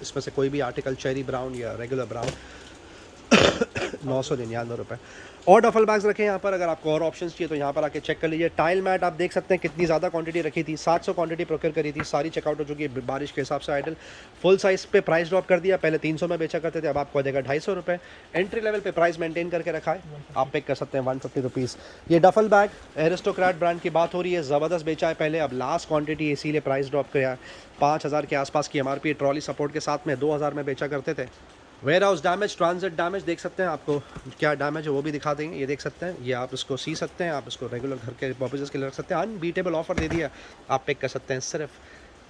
इसमें से कोई भी आर्टिकल चेरी ब्राउन या रेगुलर ब्राउन 999 रुपये। और डफल बैग्स रखे हैं यहाँ पर, अगर आपको और ऑप्शंस चाहिए तो यहाँ पर आके चेक कर लीजिए। टाइल मैट आप देख सकते हैं कितनी ज़्यादा क्वांटिटी रखी थी, 700 क्वांटिटी प्रोक्योर करी थी, सारी चेकआउट हो चुकी है बारिश के हिसाब से। आइडल फुल साइज़ पे प्राइस ड्रॉप कर दिया, पहले 300 में बेचा करते थे, अब आपको आ जाएगा 250 रुपये। एंट्री लेवल पे प्राइस मेंटेन करके रखा है, आप पिक कर सकते हैं 150 रुपीज़। ये डफल बैग एरिस्टोक्रेट ब्रांड की बात हो रही है, ज़बरदस्त बेचा है पहले, अब लास्ट क्वान्टिटी इसीलिए प्राइस ड्रॉप किया है। 5000 के आसपास की MRP, ट्रॉली सपोर्ट के साथ में 2000 में बेचा करते थे। Warehouse damage, transit damage देख सकते हैं, आपको क्या डैमेज है वो भी दिखा देंगे। ये देख सकते हैं, ये आप इसको सी सकते हैं, आप इसको रेगुलर घर के पर्पजेज़ के लिए रख सकते हैं। अनबीटेबल ऑफर दे दिया, आप पिक कर सकते हैं सिर्फ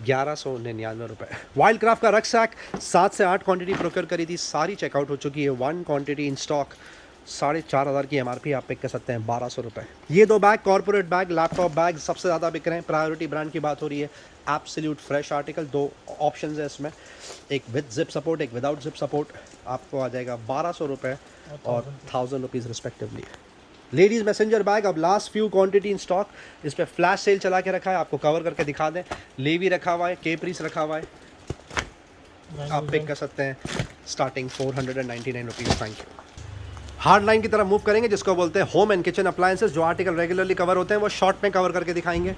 1199 रुपये। वाइल्ड क्राफ्ट का रक्सैक 7 से 8 क्वांटिटी प्रोक्योर करी थी, सारी चेकआउट हो चुकी है, 1 क्वांटिटी इन स्टॉक, 4500 की MRP, आप पिक कर सकते हैं 1200 रुपये। ये 2 bag corporate bag, laptop bag सबसे ज़्यादा बिक रहे हैं। प्रायोरिटी ब्रांड की बात हो रही है, एब्सोल्यूट फ्रेश आर्टिकल, 2 ऑप्शन है इसमें, एक विद जिप सपोर्ट, एक विदाउट जिप सपोर्ट, आपको आ जाएगा 1200 रुपये और 1000 rupees respectively. Ladies messenger bag अब last few quantity in stock, इस पर फ्लैश सेल चला के रखा है, आपको कवर करके दिखा दें। लेवी रखा हुआ है, केप्रीस रखा हुआ है, आप पिक कर सकते हैं starting 499 rupees. Thank you. Hard line की तरफ मूव करेंगे, जिसको बोलते हैं होम एंड किचन अप्लायंसेस। जो आर्टिकल रेगुलरली कवर होते हैं वो शॉर्ट में कवर करके दिखाएंगे।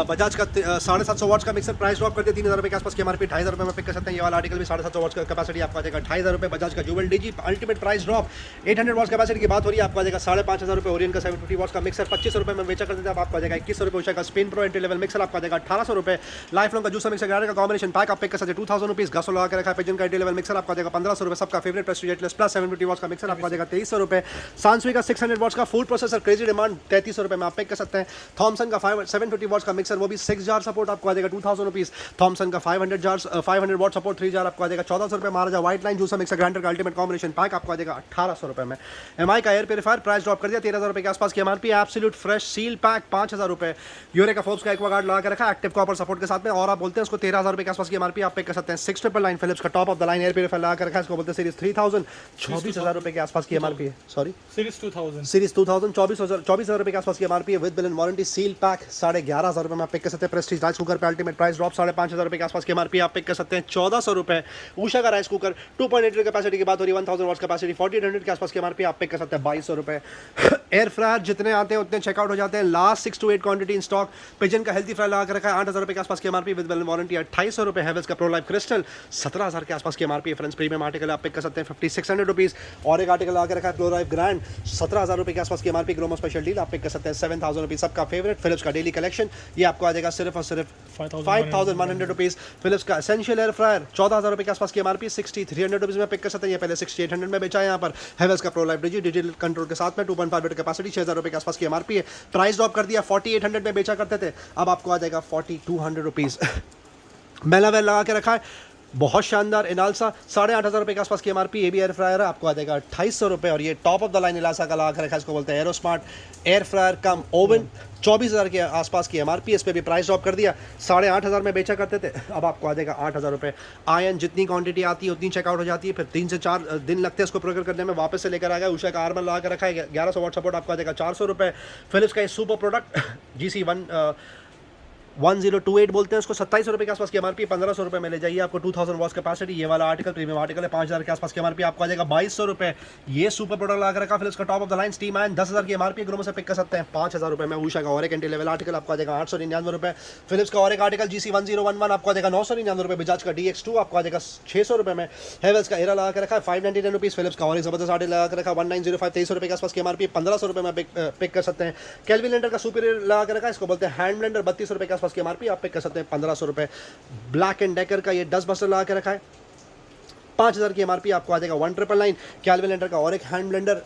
बजाज का 750 वाट्स का मिक्सर प्राइस ड्रॉप कर दिया 3000 रुपये के आसपास की MRP, 2500 रुपये में पिक कर सकते हैं। ये वाला आर्टिकल भी 750 वाट्स का कैपेसिटी, आपको आ जाएगा 2500 रुपये। बजाज का जुबल DG ultimate price drop 800 watts capacity की बात हो रही है, आपको आ जाएगा 5500 रुपये। ओरियन का 750 वाट्स का मिक्सर 2500 रुपये में बेचा करते थे, आपको आ जाएगा 2100 रुपये। उषा का spin pro entry level mixer आपको आ जाएगा 1800 रुपये। लाइफ लॉन्ग का जूसर मिक्सर ग्राइंडर का कॉम्बिनेशन पैक आप पिक कर सकते हैं 2000 रुपीज़। गसो लगा के रखा है पिजन का एंट्री लेवल मिक्सर, आपको आ जाएगा 1500 रुपये। सबका फेवरेट प्रेस्टीजियस प्लस 750 वाट्स का मिक्सर आपको आ जाएगा 2300 रुपये। सांसवी का 600 वाट्स का फूड प्रोसेसर क्रेजी डिमांड 3300 रुपये में आप पिक कर सकते हैं। थॉमसन का 750 वाट्स का मिक्सर, वो भी 6 जार सपोर्ट, आपको आ जाएगा 2000 रुपीज़। थॉमसन का 500 वाट सपोर्ट 3 जार, आपको आ जाएगा 1400 रुपये। Maharaja white line juicer mixer grinder का अल्टीमेट कॉम्बिनेशन पैक आपको आ जाएगा 1800 रुपये में। MI का एयर प्यूरीफायर प्राइस ड्रॉप कर दिया 13000 रुपये के आसपास की MRP, absolute fresh seal pack 5000 रुपये। यूरे का फोर्ब्स का एक्वागार्ड लगा के रखा है एक्टिव कॉपर सपोर्ट के साथ में, और आप बोलते हैं उसको 13000 रुपये के आसपास की MRP, आप पिक कर सकते हैं। 6999 फिलिप्स का top of the line air purifier लगा के रखा है, इसको बोलते हैं सीरीज 3000, 24000 रुपये के आसपास की MRP है। सॉरी, सीरीज 2000 सीरीज 2000 24000 रुपये के आसपास की MRP है with bill and warranty. Seal pack 11,500 रुपये में आप पिक कर सकते हैं। प्रेस्टीज राइस कुकर पे अल्टीमेट प्राइस ड्रॉप 5,500 रुपये के आसपास की एमआरपी आप पिक कर सकते हैं 1,400 रुपये। ऊषा का राइस कुकर 2.8 लीटर कैपेसिटी की बात हो रही है, 1000 वाट्स कैपेसिटी 4800 के आसपास की एमआरपी आप पिक कर सकते हैं 2200 रुपये। एयर फ्रायर जितने आते हैं उतने चेकआउट हो जाते हैं, last 6 to 8 quantity in stock. Pigeon का हेल्थी फ्राई लगा कर रखा है 8,000 रुपये के आसपास की एमआरपी विद वारंटी 2800 रुपये। हैवेल्स का प्रो लाइफ क्रिस्टल 17,000 के आसपास की एमआरपी। फ्रेंड्स प्रीमियम आर्टिकल आप पिक कर सकते हैं 5600 रुपीज़। और एक आर्टिकल लगा कर रखा है प्रो लाइफ ग्रैंड 17,000 रुपये के आसपास की एमआरपी। ग्रोमो स्पेशल डील आप पिक कर सकते हैं 7,000 रुपीज़। सबका फेवरेट फिलिप्स का डेली कलेक्शन ये आपको आ जाएगा सिर्फ और सिर्फ 5,100 रुपीज़। फिलिप्स का एसेंशियल एयर फ्रायर 14,000 रुपये के आसपास की एमआरपी 6,300 रुपीज़ में पिक कर सकते हैं। ये पहले 6,800 में बेचा है यहाँ पर। हैवेल्स का प्रो लाइफ डिजिटल कंट्रोल के साथ में 2.5 लीटर कैपेसिटी 6,000 रुपये के आसपास की एमआरपी है। प्राइस ड्रॉप कर दिया, 4,800 में बेचा करते थे, अब आपको आ जाएगा 4,200 रुपीज़। मेलावेल लगा के रखा है बहुत शानदार इनालसा 8,500 रुपये के आसपास की एमआरपी। ये भी एयर फ्रायर है, आपको आ जाएगा 2,800 रुपये। और ये टॉप ऑफ द लाइन इलासा का लगा कर रखा है, इसको बोलते हैं एरो स्मार्ट एयर फ्रायर कम ओवन 24,000 के आसपास की एमआरपी। इस पर भी प्राइस ड्रॉप कर दिया, 8,500 में बेचा करते थे, अब आपको आ जाएगा 8,000 रुपये। आयन जितनी क्वांटिटी आती है उतनी चेकआउट हो जाती है, फिर 3 से 4 दिन लगते हैं इसको प्रोक्योर करने में, वापस से लेकर आ गया। उषा का आर्मर लगा कर रखा है 1100 वाट सपोर्ट आपको आ जाएगा 400 रुपये। फिलिप्स का ये सुपर प्रोडक्ट GC 1028 बोलते हैं उसको, 2700 रुपये के आसपास की एमआरपी। 1,500 रुपये में ले जाइए, आपको 2000 वॉट्स कैपेसिटी। ये वाला आर्टिकल प्रीमियम आर्टिकल है, 5,000 के आसपास की एमआरपी आपको आ जाएगा 2,200 रुपये। ये सुपर प्रोडक्ट लगा रखा फिर इसका top of the line steam ion 10,000 की एमआरपी। ग्रोमो से पिक कर सकते हैं 5,000 रुपये में। उषा का और एक एंटी लेवल आर्टिकल आपको आ जाएगा 899 रुपये। फिलिप्स का और एक आर्टिकल GC 1011 आपको आ जाएगा 999 रुपये। बजाज का DX2 आपको आ जाएगा 600 रुपये में। हैवेल्स का एरा लगा रखा है 599 रुपीज़। फिलिप्स का और एक जबरदस्त आर्टिकल लगा रखा है 1905 2300 रुपये के आसपास की एमआरपी। 1,500 रुपये में पिक कर सकते हैं। केल्विन ब्लेंडर का सुपीरियर लगा रखा है, इसको बोलते हैं हैंड ब्लेंडर 3,200 रुपये के आसपास की एमआरपी आप पिक कर सकते हैं 1,500 रुपये। ब्लैक एंड डेकर का ये डस्ट बस्टर लगा के रखा है 5,000 की एमआरपी आपको आ जाएगा 1999। केल्विन ब्लेंडर का और एक हैंड ब्लेंडर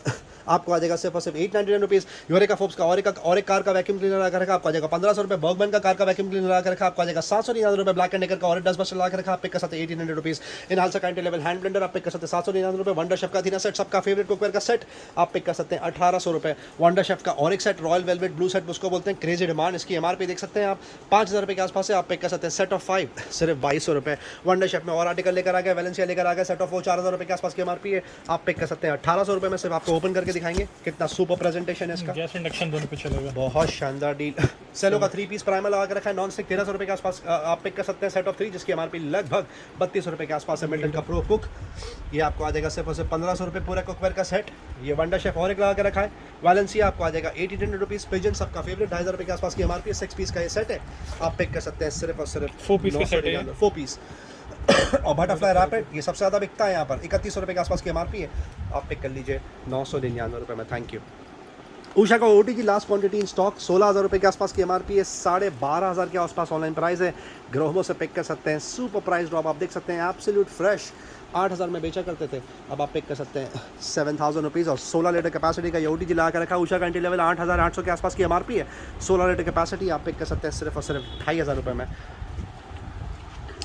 आपको आ जाएगा सिर्फ और सिर्फ 899 रुपीज़। यूरेका फोर्ब्स का और एक कार का वैक्यूम क्लीनर लगा रखा आपको आ जाएगा 1,500 रुपये। बर्गमैन का कार का वैक्यूम क्लीनर लगा रखा आपको आ जाएगा 799 रुपये। ब्लैक एंड डेकर का और डस्ट बस्टर लगा रखा आप पिक कर सकते हैं 1,800 रुपीज़। इनहाल्सा का लेवल हैंड ब्लेंडर आप पिक कर सकते हैं 799 रुपये। वंडर शेफ का थीना सेट सबका फेवरेट कुकवेयर का सेट आप पिक कर सकते हैं 1,800 रुपये। वंडर शेफ का और एक set royal velvet blue set उसको बोलते हैं क्रेजी डिमांड, इसकी एमआरपी देख सकते हैं आप 5,000 रुपये के आसपास से आप पिक कर सकते हैं। सेट ऑफ 5 सिर्फ 2,200 रुपये। वंडर शेफ में और आर्टिकल लेकर आ गया, वैलेंसिया लेकर आ गया, सेट ऑफ 4,000 रुपये के आसपास की एमआरपी है आप पिक कर सकते हैं 1,800 रुपये में। सिर्फ आपको ओपन करके दिखाएंगे कितना सुपर प्रेजेंटेशन है इसका, गैस इंडक्शन दोनों पे चलेगा, बहुत शानदार डील। सेलो का 3 पीस प्राइमर लगा के रखा है नॉन स्टिक 1,300 रुपये के आसपास आप पिक कर सकते हैं सेट ऑफ 3 जिसकी एमआरपी लगभग 3,200 रुपये के आसपास है। मिल्टन का प्रो कुक ये आपको आ जाएगा सिर्फ और सिर्फ 1,500 रुपये पूरा कुकवेयर का सेट। ये वंडर शेफ और एक लगा के रखा है वैलेंसिया आपको आ जाएगा 1,800 रुपीज़। पिजन सबका फेवरेट 2,500 रुपये के आसपास की एमआरपी 6 पीस का ये सेट है आप पिक कर सकते हैं सिर्फ और सिर्फ 4 पीस का सेट है, 4 पीस। और बटरफ्लाई रैपिड ये सबसे ज़्यादा बिकता है यहाँ पर 3,100 रुपये के आसपास की एमआरपी है आप पिक कर लीजिए 999 रुपये में। Thank you. उषा का OT की लास्ट क्वांटिटी इन स्टॉक 16,000 रुपये के आसपास की एमआरपी है, 12,500 के आसपास ऑनलाइन प्राइस है। ग्रोमो से पिक कर सकते हैं सुपर प्राइस ड्रॉप आप देख सकते हैं एब्सोल्यूट फ्रेश 8,000 में बेचा करते थे, अब आप पिक कर सकते हैं 7,000 रुपीज़। और 16 लीटर कैपेसिटी का ये OT लगा कर रखा उषा का एंटी लेवल 8,800 के आसपास की एमआरपी है। 16 लीटर कैपेसिटी आप पिक कर सकते हैं सिर्फ और सिर्फ 2,500 रुपये में।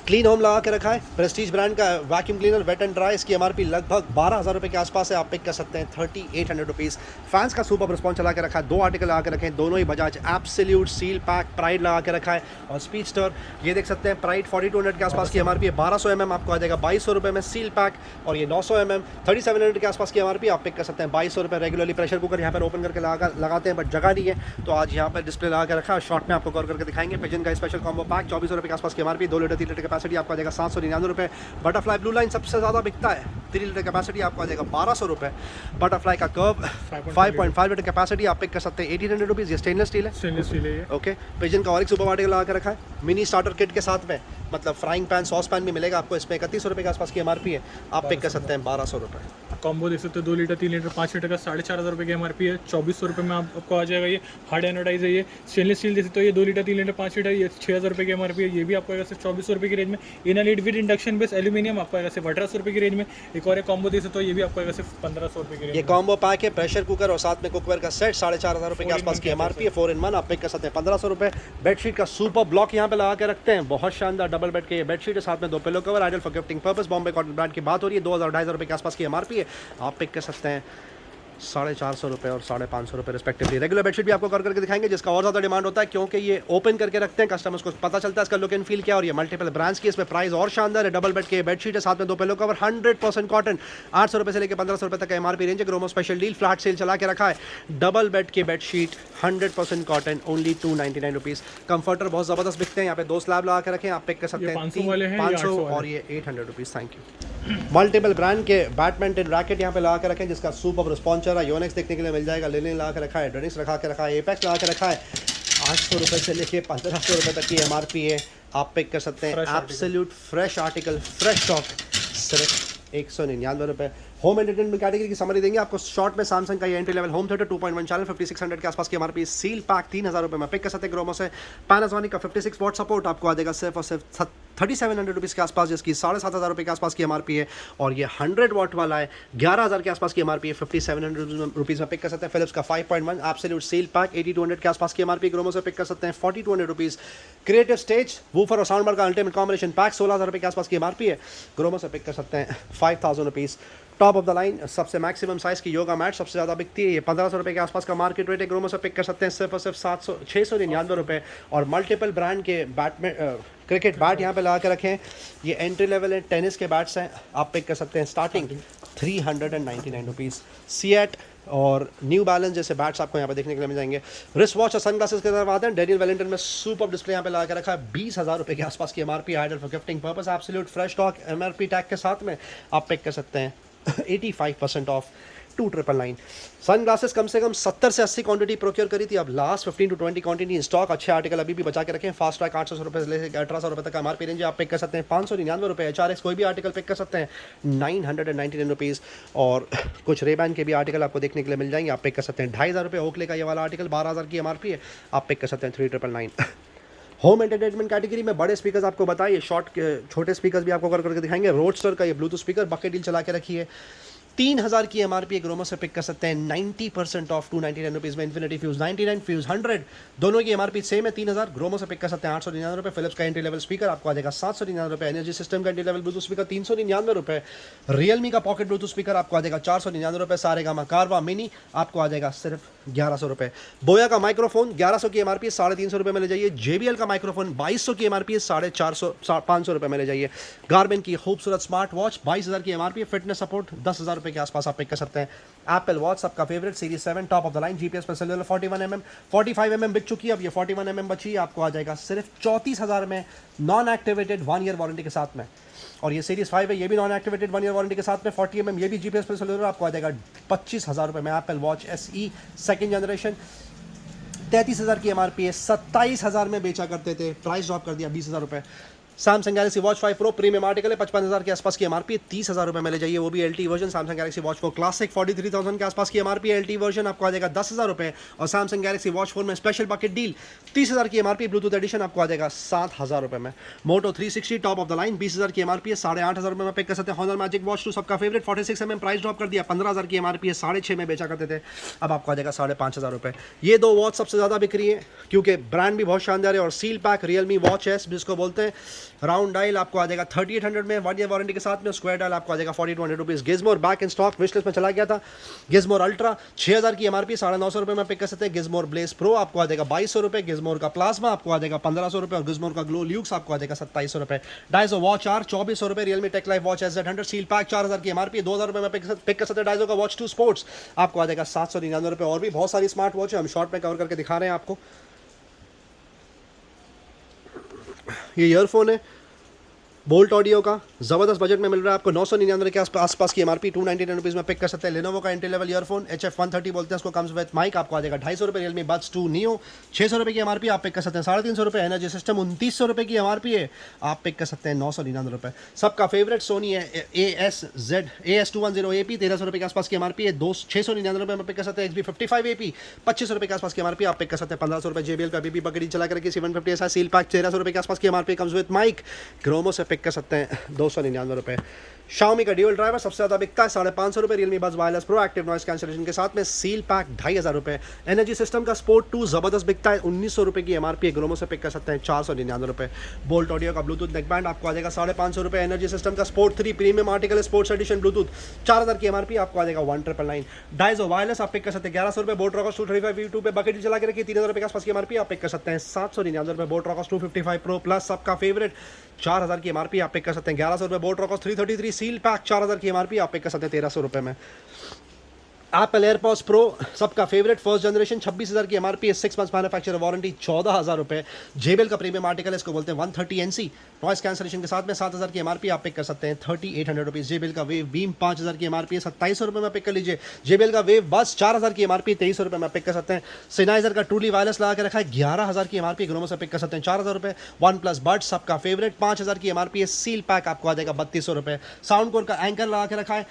क्लीन होम लगा के रखा है प्रेस्टीज ब्रांड का vacuum cleaner wet and dry, इसकी एमआरपी लगभग 12,000 रुपये के आसपास है आप पिक कर सकते हैं 3,800 रुपीज़। फैंस का सुपर रिस्पॉन्स चला के रखा है, 2 आर्टिकल लगा के रखे हैं दोनों ही Bajaj absolute seal pack price लगा के रखा है। और स्पीडस्टर ये देख सकते हैं प्राइड 4,200 के आसपास की एमआरपी है, 1200 mm आपको आ जाएगा 2,200 रुपये में सील पैक। और ये 900 mm 3,700 के आसपास की एमआरपी आप पिक कर सकते हैं 2,200 रुपये। रेगुलरली प्रेशर कुकर यहाँ पर ओपन करके लगाते हैं बट जगह नहीं है तो आज यहाँ पर डिस्प्ले लगा के रखा है, शॉर्ट में आपको कवर करके दिखाएंगे। पिजन का स्पेशल कॉम्बो पैक 2,400 रुपये के आसपास की एमआरपी, 2 लीटर 3 लीटर कैपेसिटी आपको आ जाएगा 799 रुपये। बटरफ्लाई ब्लू लाइन सबसे ज़्यादा बिकता है, 3 लीटर कैपेसिटी आपको आ जाएगा 1,200 रुपये। बटरफ्लाई का कर्व 5.5 लीटर कैपेसिटी आप पिक कर सकते हैं 1,800 रुपीज़। ये स्टेनलेस स्टील है, स्टेनलेस स्टील है ये। ओके। पिजन का और एक सुपर आर्टिकल लगा के रखा है मिनी स्टार्टर किट के साथ में, मतलब फ्राइंग पैन सॉस पैन भी मिलेगा आपको इसमें। 3,100 रुपये के आसपास की एमआरपी है आप पिक कर सकते हैं 1,200 रुपये। कॉम्बो देख सकते हो 2 लीटर 3 लीटर 5 लीटर का 4,500 रुपये की एमआरपी है, 2,400 रुपये में आपको आ जाएगा। ये हार्ड एनोडाइज है, ये स्टेनलेस स्टील देख सकते हो, ये 2 लीटर 3 लीटर 5 लीटर ये 6,000 रुपये की एमआरपी है। ये भी आपको आएगा सिर्फ 2,400 रुपये की रेंज में। Enlight with induction base aluminium आपको आएगा सिर्फ 1,800 रुपये की रेंज में। एक और एक कॉम्बो देख सकते हो, ये भी आपको आएगा सिर्फ 1,500 रुपये की रेंज। ये कॉम्बो पैक है प्रेशर कुकर और साथ में कुकवेयर का सेट 4,500 रुपये के आसपास की एमआरपी है, 4 in 1 आप पिक कर सकते हैं 1,500 रुपये। बेडशीट का सुपर ब्लॉक यहाँ पे लगा के रखते हैं, बहुत शानदार डबल बेड के ये बेडशीट है, साथ में 2 pillow cover ideal for gifting purpose. Bombay cotton brand की बात हो रही है, 2,250 रुपये के आसपास की एमआरपी है आप पिक कर सकते हैं ₹450 और ₹550 रिस्पेक्टिवली। रेगुलर बेडशीट भी आपको कर करके दिखाएंगे जिसका और ज़्यादा डिमांड होता है क्योंकि ये ओपन करके रखते हैं, कस्टमर्स को पता चलता है इसका लुक एंड फील क्या, और ये मल्टीपल ब्रांड्स की इसमें प्राइस और शानदार है। डबल बेड के बेडशीट है, साथ में 2 पिलो कवर, 100% कॉटन, ₹800 से लेकर ₹1500 तक का MRP रेंज है। Gromo special deal flat cell चला के रखा है। डबल बेड के बेडशीट 100% कॉटन, ओनली ₹299। कंफर्टर बहुत ज़बरदस्त बिकते हैं, यहाँ पे 2 स्लैब लगा के रखें, आप पिक कर सकते हैं। 500 वाले हैं, 500 और ये ₹800। Thank you. मल्टीपल ब्रांड के बैडमिंटन रैकेट यहाँ पे लगा के रखें जिसका सुपर रिस्पॉन्स चल रहा है। योनेक्स देखने के लिए मिल जाएगा, लिनन लगा के रखा है, ड्रेनिक्स रखा के रखा है, एपेक्स लगा के रखा है। ₹800 से लेके ₹1500 तक की MRP है, आप पिक कर सकते हैं। Absolute fresh article, fresh stock, सिर्फ ₹199। होम एंटरटेनमेंट कैटेगरी की समरी देंगे आपको शॉर्ट में। सैमसंग का ये entry level home theatre 2.1 channel 5600 के आसपास की MRP, सील पैक ₹3000 में पिक कर सकते हैं। ग्रोमो से पैनासोनिक का 56 वॉट सपोर्ट आपको आ जाएगा सिर्फ और सिर्फ ₹3700 के आसपास, जिसकी ₹7500 के आसपास की MRP है। और ये 100 वॉट वाला है, 11000 के आसपास की MRP है, ₹5700 में पिक कर सकते हैं। फिलिप्स का 5.1 एब्सोल्यूट सील पैक 8200 के आसपास की MRP, ग्रोमो से पिक कर सकते हैं ₹4200। क्रिएटिव स्टेज वूफर और साउंड बार का अल्टीमेट कॉम्बिनेशन पैक ₹16000 के आसपास की MRP है, ग्रोमो से पिक कर सकते हैं ₹5000। टॉप ऑफ द लाइन सबसे मैक्सिमम साइज की योगा मैट सबसे ज़्यादा बिकती है, ये ₹1500 के आसपास का मार्केट रेट है। ग्रोमो से पिक कर सकते हैं सिर्फ और सिर्फ ₹699। और मल्टीपल ब्रांड के क्रिकेट बैट यहाँ पे लगा के रखें, ये एंट्री लेवल है, टेनिस के बैट्स हैं, आप पिक कर सकते हैं स्टार्टिंग ₹399। सीएट और न्यू बैलेंस जैसे बैट्स आपको यहाँ पे देखने के लिए मिल जाएंगे। रिस्ट वॉच और सनग्लासेस के तरफ आते हैं। डेनियल वेलिंगटन में सुपर डिस्प्ले यहाँ पे लगा के रखा है, ₹20000 के आसपास की MRP, ideal for gifting purpose, absolute fresh stock, MRP tag के साथ में आप पिक कर सकते हैं 85% ऑफ 2999। सनग्लासेस कम से कम 70 से 80 क्वांटिटी प्रोक्योर करी थी, अब last 15 to 20 quantity in stock. अच्छे आर्टिकल अभी भी बचा के रखें। फास्ट ट्रैक ₹800 से लेकर ₹1800 तक का MRP रेंज आप पिक कर सकते हैं। ₹599। HRX कोई भी आर्टिकल पिक कर सकते हैं ₹999। और कुछ रेबैन के भी आर्टिकल आपको देखने के लिए मिल जाएंगे, आप पिक कर सकते हैं ₹2500। ओकले का ये वाला आर्टिकल 12000 की MRP है, आप पिक कर सकते हैं 3999। होम एंटरटेनमेंट कैटेगरी में बड़े स्पीकर्स आपको बताइए, छोटे स्पीकर्स भी आपको करके दिखाएंगे। रोडस्टर का ये ब्लूटूथ स्पीकर बकेट डील चला के रखी है, 3000 की MRP, ग्रोमो से पिक कर सकते हैं 90% ऑफ ₹299 में। इन्फिनिटी फ्यूज 99, फ्यूज 100, दोनों की MRP सेम है 3000, ग्रोमो से पिक कर सकते हैं ₹899। फिलिप्स का एंट्री लेवल स्पीकर आपको आ जाएगा ₹799। एनर्जी सिस्टम का entry level Bluetooth speaker ₹399। Realme का पॉकेट ब्लूटूथ स्पीकर आपको आ जाएगा ₹499। सारेगामा कारवा मिनी आपको आ जाएगा सिर्फ ₹1100। बोया का माइक्रोफोन 1100 की MRP, ₹350 में ले जाइए। JBL का माइक्रोफोन 2200 की MRP, ₹500 में ले जाइए। गार्मिन की खूबसूरत स्मार्ट वॉच 22000 की MRP, फिटनेस सपोर्ट ₹10,000 के आसपास आप पिक कर सकते हैं। एप्पल वॉच सबका favourite series 7 top of the line, GPS पर सेलुलर 41mm, 45mm बिक चुकी है, अब ये 41mm बची, आपको आ जाएगा सिर्फ 34,000 में, नॉन एक्टिवेटेड 1 ईयर वारंटी के साथ में। और ये सीरीज 5 है, ये भी नॉन एक्टिवेटेड 1 ईयर वारंटी के साथ में, 40mm, ये भी GPS पर सेलुलर, आपको आ जाएगा ₹25,000 में। Apple watch SE second generation 33,000 की MRP है, 27,000 में बेचा करते थे, प्राइस ड्रॉप कर दिया ₹20,000। Samsung Galaxy watch 5 pro premium article है, 55,000 के आसपास की MRP, ₹30,000 में ले जाइए, वो भी LT version. Samsung Galaxy watch 4 classic 43,000 के आसपास की MRP, LT वर्जन आपको आ जाएगा ₹10,000। और सैमसंग गैलेक्सी वॉच 4 में स्पेशल बकेट डील 30,000 की MRP, ब्लूटूथ एडिशन आपको आ जाएगा ₹7,000 में। मोटो 360 टॉप ऑफ द लाइन 20,000 की MRP है, ₹8,500 में पिक कर सकते हैं। हॉनर मैजिक वॉच 2 सबका फेवरेट 46mm, प्राइस ड्रॉप कर दिया, 15,000 की MRP है, 6,500 में बेचा करते थे, अब आपको आ जाएगा ₹5,500। ये 2 वॉच सबसे ज़्यादा बिक रही है क्योंकि ब्रांड भी बहुत शानदार है। और seal pack Realme watch S जिसको बोलते हैं, राउंड डायल आपको आ जाएगा 3800 में, 1 ईयर वारंटी के साथ में। स्क्वायर डायल आपको आ जाएगा ₹4200। Gizmore back in stock, wish list में चला गया था। गिज़मोर अल्ट्रा 6000 की MRP, ₹950 में पिक कर सकते हैं। गिज़मोर ब्लेज प्रो आपको आ जाएगा ₹2200। गिज़मोर का प्लाज्मा आपको आ जाएगा ₹1500 और गिज़मोर का ग्लो ल्यूक्स आपको आ जाएगा ₹2700। Dizo watch R ₹2400। Realme tech life watch SZ100 seal pack 4000 की MRP, ₹2000 में पिक कर सकते हैं। डाइजो का वॉच 2 स्पोर्ट्स आपको आ जाएगा ₹799। और भी बहुत सारी स्मार्ट वॉच है, हम शॉर्ट में कवर करके दिखा रहे हैं आपको। ये ईयरफोन है बोल्ट ऑडियो का, ज़बरदस्त बजट में मिल रहा है आपको, ₹999 के आसपास की MRP, ₹299 में पिक कर सकते हैं। लेनोवो का एंट्री लेवल ईयरफोन HF130 बोलते हैं उसको, कम्स विद माइक आपको आ जाएगा ₹250। रियलमी बड्स 2 नियो ₹600 की MRP, आप पिक कर सकते हैं ₹350। एनर्जी सिस्टम ₹2900 की MRP है, आप पिक कर सकते हैं ₹999। सबका फेवरेट सोनी है AS210AP, ₹1300 के आसपास की MRP है, ₹699 में पिक कर सकते हैं। XB55AP ₹2500 के आसपास की MRP, आप पिक कर सकते हैं ₹1500। JBL का BB बकरी चला करके 750 ऐसा सील पैक ₹1300 के आसपास की MRP, comes with mic, Gromo से पिक कर सकते हैं ₹299। Xiaomi का ड्यूल ड्राइवर सबसे ज़्यादा बिकता है ₹550। Realme Buds wireless pro active noise cancellation के साथ में सील पैक ₹2500। एनर्जी सिस्टम का स्पोर्ट 2 ज़बरदस्त बिकता है ₹1900 की MRP है, ग्रोमो से पिक कर सकते हैं ₹499। बोल्ट ऑडियो का ब्लूटूथ नेकबैंड आपको आ जाएगा ₹550। एनर्जी सिस्टम का sport 3 premium article sports addition Bluetooth 4000 की MRP आपको आ जाएगा 1999। डाइजो वायरलेस आप पिक कर सकते हैं ₹1100। बोट रॉकर्स 235 V2 पे बकेट चला के रखिए ₹3000 के आसपास की MRP आप पिक कर सकते हैं ₹799। बोट रॉकर्स 255 प्रो प्लस सबका फेवरेट 4000 की MRP आप पिक कर सकते हैं ₹1100। बोट रॉकर्स 333 सील पैक 4000 की MRP आप पिक कर सकते हैं ₹1300 में। एप्पल एयरपॉड्स प्रो सबका फेवरेट फर्स्ट जनरेशन 26000 की MRP है, 6 मंथ्स मैन्युफैक्चरर वारंटी ₹14000। जेबेल का प्रीमियम आर्टिकल है, इसको बोलते हैं 130 NC नॉइस कैंसलेशन के साथ में 7000 की MRP आप पिक कर सकते हैं ₹3800। जेबेल का वेव बीम 5000 की MRP है, ₹2700 में पिक कर लीजिए। जेबेल का वेव बस 4000 की MRP ₹2300 में पिक कर सकते हैं। Sennheiser का ट्रूली वायरलेस लगा के रखा है 11000 की MRP, ग्रोमो से पिक कर सकते हैं ₹4000। वन प्लस बड्स सबका फेवरेट 5000 की MRP है, सील पैक आपको आ जाएगा ₹3200। साउंड कोर का एंकर लगा के रखा है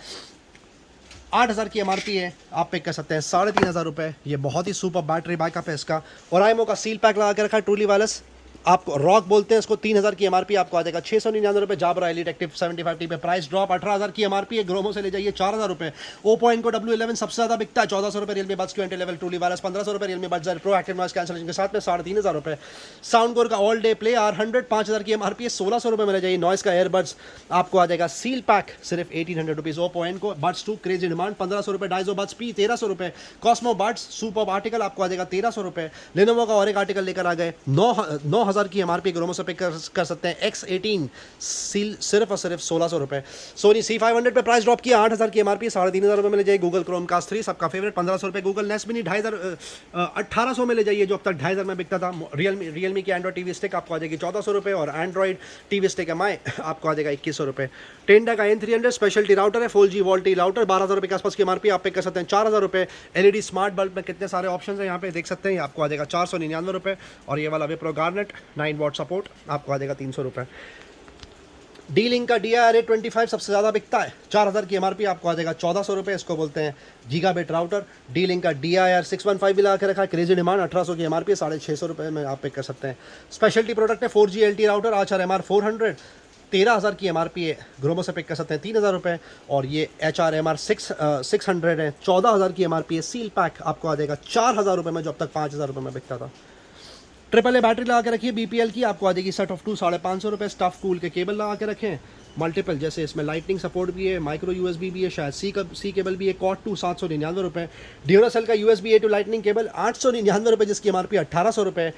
8000 की MRP है, आप पिक कर सकते हैं ₹3500। ये बहुत ही सुपर बैटरी बैकअप है इसका। और आईमो का सील पैक लगा के रखा है ट्रूली वायरलेस, आपको रॉक बोलते हैं इसको, 3000 की MRP आपको आ जाएगा ₹699। जाबरा एलीट एक्टिव 75T पे प्राइस ड्रॉप 18000 की MRP है, ग्रोमो से ले जाइए ₹4000। ओप्पो इनको W11 सबसे ज़्यादा बिकता है ₹1400। Realme Buds Q level truly wireless ₹1500। Realme Buds Air pro active noise cancellation के साथ में ₹3500। साउंड कोर का ऑल डे प्ले R100 5000 की MRP है, ₹1600 में ले जाइए। नॉइस का एयरबड्स आपको आ जाएगा सील पैक सिर्फ ₹1800। ओप्पो इनको buds 2 crazy demand ₹1500। Dizo buds P ₹1300। Cosmo buds super article आपको आ जाएगा ₹1300। लेनोवो का और एक आर्टिकल लेकर आ गए 9000 की MRP, ग्रोमो से पिक कर सकते हैं X18 सील सिर्फ और सिर्फ ₹1600। सोनी C500 पे प्राइस ड्रॉप किया 8000 की MRP, ₹3500 में ले जाइए। गूगल क्रोमकास्ट 3 सबका फेवरेट ₹1500। गूगल नेस्ट मिनी 1800 में ले जाइए, जो अब तक 2500 में बिकता था। रियलमी की एंड्रॉइड टीवी स्टिक आपको आ जाएगी ₹1400 और एंड्रॉइड टीवी स्टिक MI आपको आ जाएगा ₹2100। टेंडा का N300 स्पेशलिटी राउटर है, 4G वोल्टी राउटर ₹12000 के आसपास की MRP आप पिक कर सकते हैं ₹4000। LED स्मार्ट बल्ब में कितने सारे ऑप्शन है यहाँ पे देख सकते हैं, आपको आ जाएगा ₹499। और ये वाला विप्रो गार्नेट 9 वॉट सपोर्ट आपको आ जाएगा ₹300। D-Link का DIR825 सबसे ज़्यादा बिकता है, 4000 की MRP आपको आ जाएगा ₹1400। इसको बोलते हैं गीगाबिट राउटर। D-Link का DIR615 भी लगा के रखा है, क्रेजी डिमांड 1800 की MRP, ₹650 में आप पिक कर सकते हैं। स्पेशलिटी प्रोडक्ट है 4G LTE राउटर HRMR 400, 13000 की MRP है, ग्रोमो से पिक कर सकते हैं ₹3000। और ये HRMR 600 है, 14000 की MRP है, सील पैक आपको आ जाएगा ₹4000 में, जो अब तक ₹5000 में बिकता था। AAA बैटरी लगा के रखिए BPL की, आपको आ जाएगी सेट ऑफ 2 ₹550। स्टफ कूल के केबल लगा के रखें मल्टीपल, जैसे इसमें लाइटनिंग सपोर्ट भी है, माइक्रो USB भी है, शायद सी केबल भी है। कॉट 2 ₹799। ड्यूरासेल का USB A to lightning cable ₹899, जिसकी MRP ₹1800।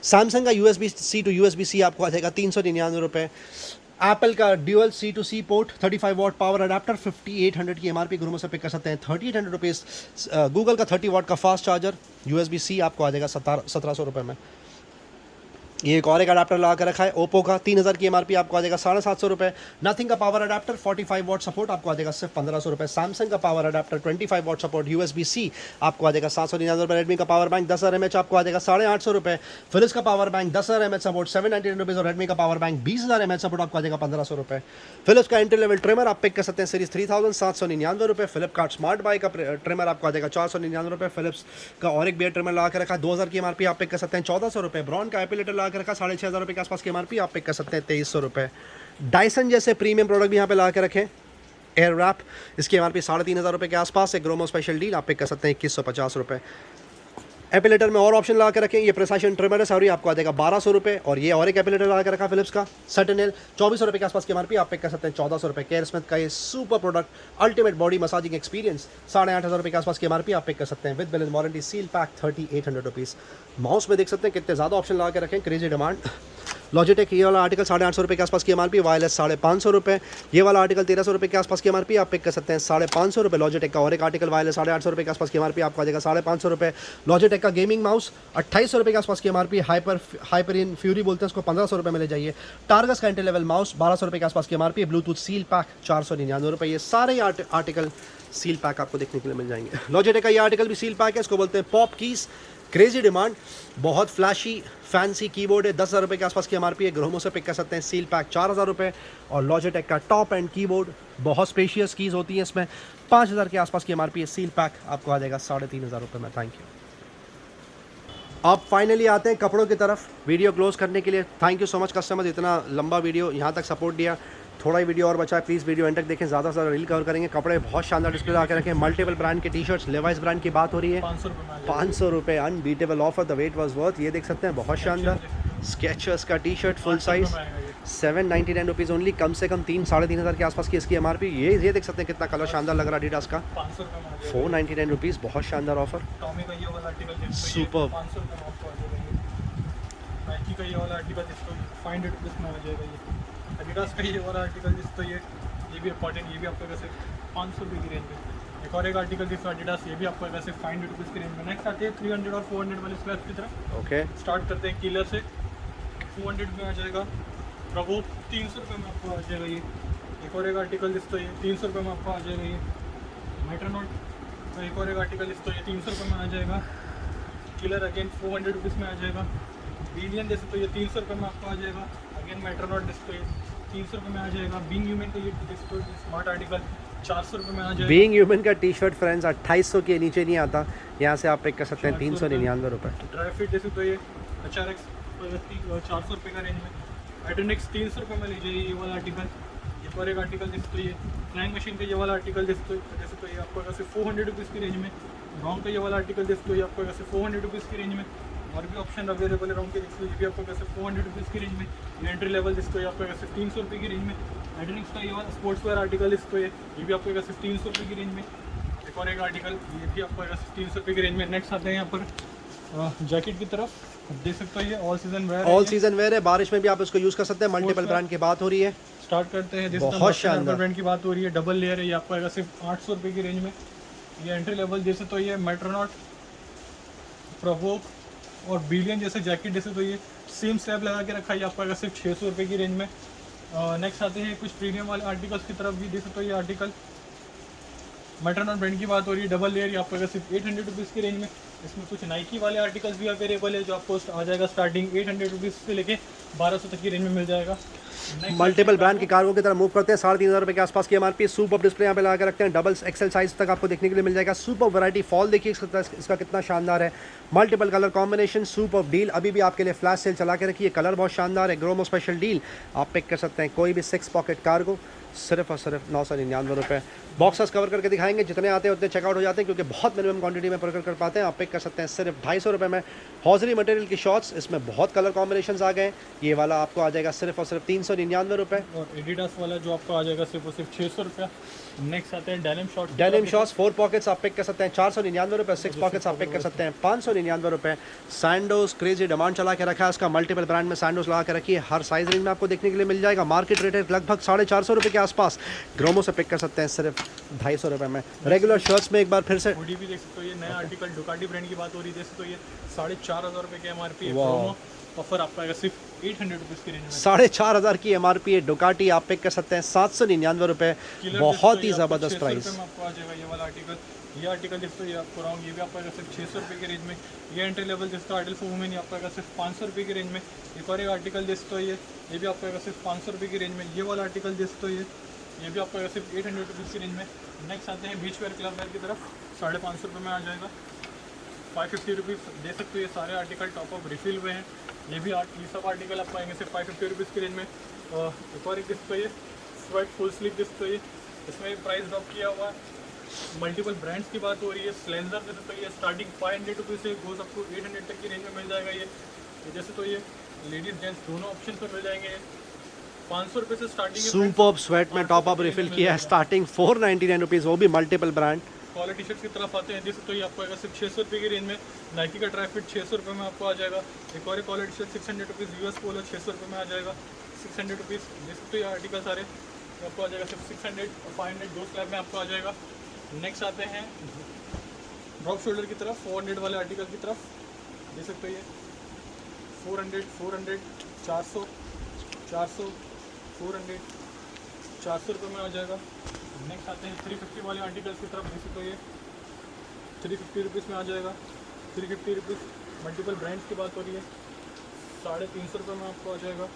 सैमसंग का USB-C to USB-C आपको आ जाएगा ₹399। एप्पल का dual C2C port 35 what power adapter 5800 की MRP, ग्रोमो से पिक कर सकते हैं ₹3800। गूगल का 30 वॉट का फास्ट चार्जर USB-C आपको आ जाएगा ₹1700 में। ये एक और एक अडाप्टर लगा कर रखा है ओप्पो का, 3000 की MRP आपको आ जाएगा ₹750। नथिंग का पावर अडाप्टर 45 वॉट सपोर्ट आपको आ जाएगा सिर्फ ₹1500। सैमसंग का power adapter 25 what support USB-C आपको आ जाएगा ₹799। रेडमी का पावर बैंक 10000 mAh आपको आ जाएगा ₹850। फिलिप्स का पावर बैंक 10000 mAh सपोर्ट ₹799 और रेडमी का पावर बैंक 20000 mAh सपोर्ट आपको आ जाएगा ₹1500। फिलिप्स का एंट्री लेवल ट्रिमर आप पिक कर सकते हैं सीरीज 3000 ₹799। फ्लिपकार्ट स्मार्ट बाई का ट्रिमर आपको आ जाएगा ₹499। फिलिप्स का और एक बियर ट्रिमर लगा कर रखा 2000 की MRP आप पिक कर सकते हैं ₹1400। ब्रॉन का एपिलेटर लगा रखा 6500 के आसपास की MRP आप पिक कर सकते हैं ₹2300। डायसन जैसे प्रीमियम प्रोडक्ट भी यहाँ पे ला के रखें, एयर रैप, इसकी MRP ₹3500 के आसपास है। ग्रोमो स्पेशल डील आप पिक कर सकते हैं ₹2150। एपिलेटर में और ऑप्शन लगा के रखें, ये प्रिसाइशन ट्रिमर है सॉरी, आपको आ जाएगा ₹1200। और ये और एक एपिलेटर लगा के रखा फिलिप्स का सेटेनेल ₹2400 के आसपास की MRP आप पिक कर सकते हैं ₹1400। केयर स्मिथ का ये super product ultimate body massaging experience 8500 के आसपास की MRP आप पिक कर सकते हैं with bill and warranty, seal pack ₹3800। Mouse में देख सकते हैं कितने ज़्यादा ऑप्शन लगा के रखें, क्रेजी डिमांड। लॉजिटेक ये वाला आर्टिकल ₹850 के आसपास की MRP, वायरलेस ₹550। ये वाला आर्टिकल ₹1300 के आसपास की MRP आप पिक कर सकते हैं ₹550। लॉजिटेक का और एक आर्टिकल वायरलेस ₹850 के आसपास की MRP आपको आ जाएगा ₹550। लॉजिटेक का गेमिंग माउस ₹2800 के आसपास की MRP, हाइपरिन फ्यूरी बोलते हैं इसको, ₹1500 में ले जाइए। टारगस का एंट्री लेवल माउस ₹1200 के आसपास की MRP, ब्लूटूथ सील पैक ₹499। ये सारे आर्टिकल सील पैक आपको देखने के लिए मिल जाएंगे। लॉजिटेक का ये आर्टिकल भी सील पैक है, इसको बोलते हैं पॉप कीज, क्रेजी डिमांड, बहुत फ्लैशी फैंसी कीबोर्ड है, ₹10,000 के आसपास की MRP है, ग्रोमो से पिक कर सकते हैं, सील पैक ₹4000। और लॉजिटेक का टॉप एंड कीबोर्ड, बहुत स्पेशियस कीज़ होती हैं इसमें, 5000 के आसपास की MRP है, सील पैक आपको आ जाएगा ₹3500 में। Thank you. अब फाइनली आते हैं कपड़ों की तरफ वीडियो क्लोज करने के लिए। Thank you so much customers, इतना लंबा वीडियो यहाँ तक सपोर्ट दिया, थोड़ा ही वीडियो और बचा है, प्लीज़ वीडियो एंड तक देखें, ज़्यादा से ज़्यादा रील कवर करेंगे। कपड़े बहुत शानदार डिस्प्ले ला के रखे हैं, मल्टीपल ब्रांड के टी शर्ट्स, लेवाइस ब्रांड की बात हो रही है, 500 रुपये में आ जाएगा। 500 रुपये unbeatable offer, the wait was worth. ये देख सकते हैं बहुत शानदार स्केचर्स का टी शर्ट फुल 800 साइज, रुपये में आएगा ये। 799 रुपीज़ ओनली, कम से कम 3-3,500 के आसपास की इसकी एमआरपी। ये देख सकते हैं कितना कलर शानदार लग रहा है एडिडास का, 500 रुपये में आ जाएगा। 499 रुपीज़, बहुत शानदार ऑफर। टॉमी का ये वाला आर्टिकल जिसको ये Superb. 500 रुपये में आपको आ जाएगा ये। नाइकी का ये वाला आर्टिकल जिसको 500 रुपीज़ में आ जाएगा ये। एडिडास का ये वाला आर्टिकल जिसको ये भी इंपॉर्टेंट, ये भी आपको वैसे 500 रुपये की रेंज में। एक और एक आर्टिकल जिसको एडिडास, ये भी आपको वैसे 500 रुपीज़ की रेंज में। नेक्स्ट आते हैं 300 और 400 वाले स्लैब्स की तरफ। ओके, स्टार्ट करते हैं कीलर से, 200 में आ जाएगा। प्रभो 300 रुपये में आपको आ जाएगा ये। एक और एक आर्टिकल जिसको ये 300 रुपये में आपको आ जाएगा ये। मेट्रोनोट का एक और एक आर्टिकल जिसको ये 300 रुपये में आ जाएगा। किलर अगेन 400 रुपीज़ में आ जाएगा। बिलियन जैसे तो ये 300 रुपये में आपको आ जाएगा। अगेन मेट्रोनोट जिसको ये 300 रुपये में आ जाएगा। बीइंग ह्यूमन का ये जिसको स्मार्ट आर्टिकल 400 रुपये में आ जाएगा। बीइंग ह्यूमन का टी शर्ट फ्रेंड्स 2800 के नीचे नहीं आता, यहाँ से आप पिक कर सकते हैं 399 रुपये। ड्राई फिट जैसे तो ये HRX 400 रुपये का रेंज में। एटोनिक्स 300 रुपये में लीजिए ये वाला आर्टिकल। एक और एक आर्टिकल जिसको ये फ्लाइंग मशीन का ये वाला आर्टिकल जिसको जैसे तो ये आपको वैसे 400 रुपीज़ की रेंज में। रॉन्ग का ये वाला आर्टिकल जिसको ये आपको वैसे 400 रुपीज़ की रेंज में। और भी ऑप्शन अवेलेबल है रॉन्ग के जिसको ये भी आपको वैसे 400 रुपीज़ की रेंज में। एंट्री लेवल जिसको ये आपको वैसे 300 रुपये की रेंज में। एटोनिक्स का ये वाला स्पोर्ट्स वेयर आर्टिकल जिसको ये भी आपको वैसे 300 रुपये की रेंज में। एक और एक आर्टिकल ये भी आपको वैसे 300 रुपये की रेंज में। नेक्स्ट आते हैं यहाँ पर जैकेट की तरफ, देख सकते हो ये all season wear all season wear है, बारिश में भी आप इसको यूज़ कर सकते हैं। मल्टीपल ब्रांड की बात हो रही है। स्टार्ट करते हैं। बहुत शानदार ब्रांड की बात हो रही है, डबल लेयर है, ये आपको आएगा सिर्फ 800 रुपये की रेंज में। ये एंट्री लेवल जैसे तो ये मेट्रोनॉट, प्रवोक और बिलियन जैसे जैकेट जैसे तो ये सेम स्लैब लगा के रखा है, ये आपको आएगा सिर्फ 600 रुपये की रेंज में। नेक्स्ट आते हैं कुछ प्रीमियम वाले आर्टिकल्स की तरफ भी, देख सकते हो ये आर्टिकल मेट्रोनॉट ब्रांड की बात हो रही है, डबल लेयर, ये आपको आएगा सिर्फ 800 रुपीज़ की रेंज में। इसमें कुछ नाइकी वाले आर्टिकल्स भी अवेलेबल है जो आपको आ जाएगा स्टार्टिंग 800 रुपीज़ से लेके 1200 तक की रेंज में मिल जाएगा। मल्टीपल ब्रांड की कार्गो की तरफ मूव करते हैं। 3,500 रुपये के आसपास की एमआरपी। सुपर डिस्प्ले यहाँ पे लगा के रखते हैं, डबल एक्सेल साइज तक आपको देखने के लिए मिल जाएगा। सुपर वैरायटी, फॉल देखिए इसका कितना शानदार है, multiple colour combination, super deal. अभी भी आपके लिए फ्लैश सेल चला के रखिए, कलर बहुत शानदार है। ग्रोमो स्पेशल डील आप पिक कर सकते हैं, कोई भी 6 पॉकेट कार्गो सिर्फ और सिर्फ 999 रुपये। बॉक्सेस कवर करके दिखाएंगे, जितने आते हैं उतने चेकआउट हो जाते हैं क्योंकि बहुत मिनिमम क्वांटिटी में प्रोक्योर कर पाते हैं। आप पिक कर सकते हैं सिर्फ 250 रुपये में। हॉजरी मटेरियल की शॉर्ट्स, इसमें बहुत कलर कॉम्बिनेशन आ गए। ये वाला आपको आ जाएगा सिर्फ और सिर्फ 399 रुपये। और एडिडास वाला जो आपको आ जाएगा सिर्फ और सिर्फ 600 रुपया। नेक्स्ट आते हैं denim shorts. Denim shorts 4 pockets आप पिक कर सकते हैं 499 रुपये। 6 पॉकेट्स आप पिक कर सकते हैं 599 रुपये। सैंडोज क्रेजी डिमांड चला के रखा है इसका, मल्टीपल ब्रांड में सैंडोज लगा के रखी है, हर साइज रेंज में आपको देखने के लिए मिल जाएगा। मार्केट रेट है लगभग 450 रुपये के आसपास। ग्रोमो से पिक कर सकते हैं सिर्फ 250 रुपये में। रेगुलर शर्ट्स में एक बार फिर से हुडी भी देख सकते हो, ये नया आर्टिकल डुकाटी ब्रांड की बात हो रही है, जैसे तो ये 4,500 रुपये के MRP है। प्रोमो ऑफर आपका आएगा सिर्फ 800 रुपीज़ की रेंज में। 4,500 की एमआरपी है। डुकाटी आप पिक कर सकते हैं 799 रुपये, बहुत ही ज़बरदस्त प्राइस। आपको आ जाएगा ये वाला आर्टिकल। ये आर्टिकल जिसको ये आपको रॉन्ग, ये भी आपको आएगा सिर्फ 600 रुपये की रेंज में। ये एंट्री लेवल जिसका आर्टिकल फॉर वुमेन, ये आपको आएगा सिर्फ 500 रुपये की रेंज में। एक और एक आर्टिकल जिसको ये भी आपको आएगा सिर्फ 500 रुपये की रेंज में। ये वाला आर्टिकल जिसको ये भी आपको आएगा सिर्फ 800 रुपीज़ की रेंज में। नेक्स्ट आते हैं बीच वेयर क्लब वेयर की तरफ, 550 रुपये में आ जाएगा। 550 रुपीज़ दे सकते हो। ये सारे आर्टिकल टॉप अप रिफिल हुए हैं। ये सब आर्टिकल आपको आएंगे सिर्फ 550 रुपीज़ की रेंज में। एक और एक डिस्को ये स्वेट फुल स्लीव डिस्को, ये इसमें प्राइस ड्रॉप किया हुआ है। मल्टीपल ब्रांड्स की बात हो रही है। स्लेंजर जैसे तो ये स्टार्टिंग 500 रुपीज़ से वो सबको 800 तक की रेंज में मिल जाएगा। ये जैसे तो ये लेडीज़ जेंट्स दोनों ऑप्शन पर मिल जाएंगे। 500 रुपये से स्टार्टिंग है। सुपर्ब स्वेट में टॉप अप रिफिल किया है, स्टार्टिंग 499 रुपीज़, वो भी multiple brand. Collar T shirt की तरफ आते हैं, जैसे तो ये आपको आएगा सिर्फ 600 रुपये की रेंज में। नाइकी का ट्राई फिट 600 रुपये में आपको आ जाएगा। एक और collar T shirt 600 rupees, US polo 600 रुपये में आ जाएगा 600 रुपीज़। जैसे तो ये आर्टिकल सारे आपको आ जाएगा सिर्फ 600 और 500 दो स्लैब में आपको आ जाएगा। नेक्स्ट आते हैं ड्रॉप शोल्डर की तरफ, 400 वाले आर्टिकल की तरफ। देख सकते हो ये 400, 400, 400, 400, 400 रुपये में आ जाएगा। नेक्स्ट आते हैं 350 वाले आर्टिकल्स की तरफ। जैसे तो ये 350 रुपीज़ में आ जाएगा। 350 रुपीज़। मल्टीपल ब्रांड्स की बात हो रही है, 350 रुपये में आपको आ जाएगा।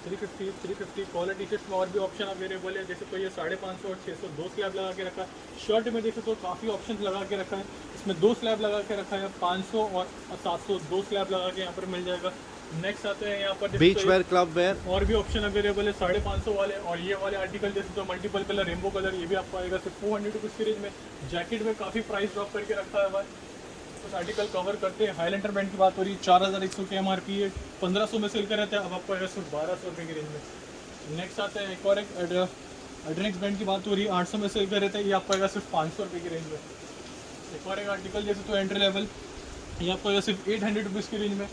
350 कॉलर टी शर्ट्स में और भी ऑप्शन अवेलेबल है। जैसे तो ये 550 और 600 दो स्लैब लगा के रखा है। शर्ट में जैसे तो काफ़ी ऑप्शन लगा के रखा है, इसमें 2 स्लैब लगा के रखा है। 500 और 700 दो स्लैब लगा के यहाँ पर मिल जाएगा। नेक्स्ट आते हैं यहाँ पर बीच वेयर, क्लब वेयर, और भी ऑप्शन अवेलेबल है 550 वाले। और ये वाले आर्टिकल जैसे तो मल्टीपल कलर, रेनबो कलर, ये भी आपको आएगा सिर्फ 400 रुपीज़ की रेंज में। जैकेट में काफ़ी प्राइस ड्रॉप करके रखा है भाई, कुछ आर्टिकल कवर करते हैं। हाईलाइटर ब्रांड की बात हो रही है, 4100 की MRP है, 1500 में सेल कर रहे थे, अब आपको आएगा सिर्फ 1200 रुपये की रेंज में। नेक्स्ट आते हैं एक और एक एड्रेनिक्स ब्रांड की बात हो रही है, 800 में सेल कर रहे थे, ये आपको आएगा सिर्फ 500 रुपये की रेंज में। एक और एक आर्टिकल जैसे तो एंट्री लेवल, ये आपको आएगा सिर्फ 800 रुपीज़ की रेंज में।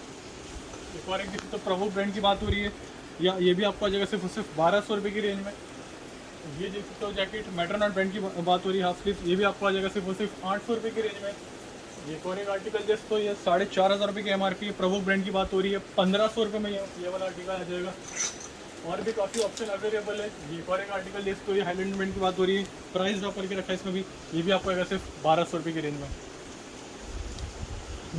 एक और एक जैसे तो प्रभु ब्रांड की बात हो रही है, या ये भी आपको आ जाएगा सिर्फ 1200 रुपये की रेंज में। ये जैसे तो जैकेट मेट्रोनॉट ब्रांड की बात हो रही है, हाफ स्लीव, ये भी आपको आ जाएगा सिर्फ 800 रुपये की रेंज में। एक और एक आर्टिकल जैसे तो ये 4500 रुपये की MRP है, प्रभु ब्रांड की बात हो रही है, 1500 रुपये में ये वाला आर्टिकल आ जाएगा। और भी काफ़ी ऑप्शन अवेलेबल है। ये एक और एक आर्टिकल जैसे तो ये हाईलाइटर ब्रांड की बात हो रही है, प्राइस ड्रॉप करके रखा है इसमें भी, ये भी आपको आएगा सिर्फ 1200 रुपये की रेंज में।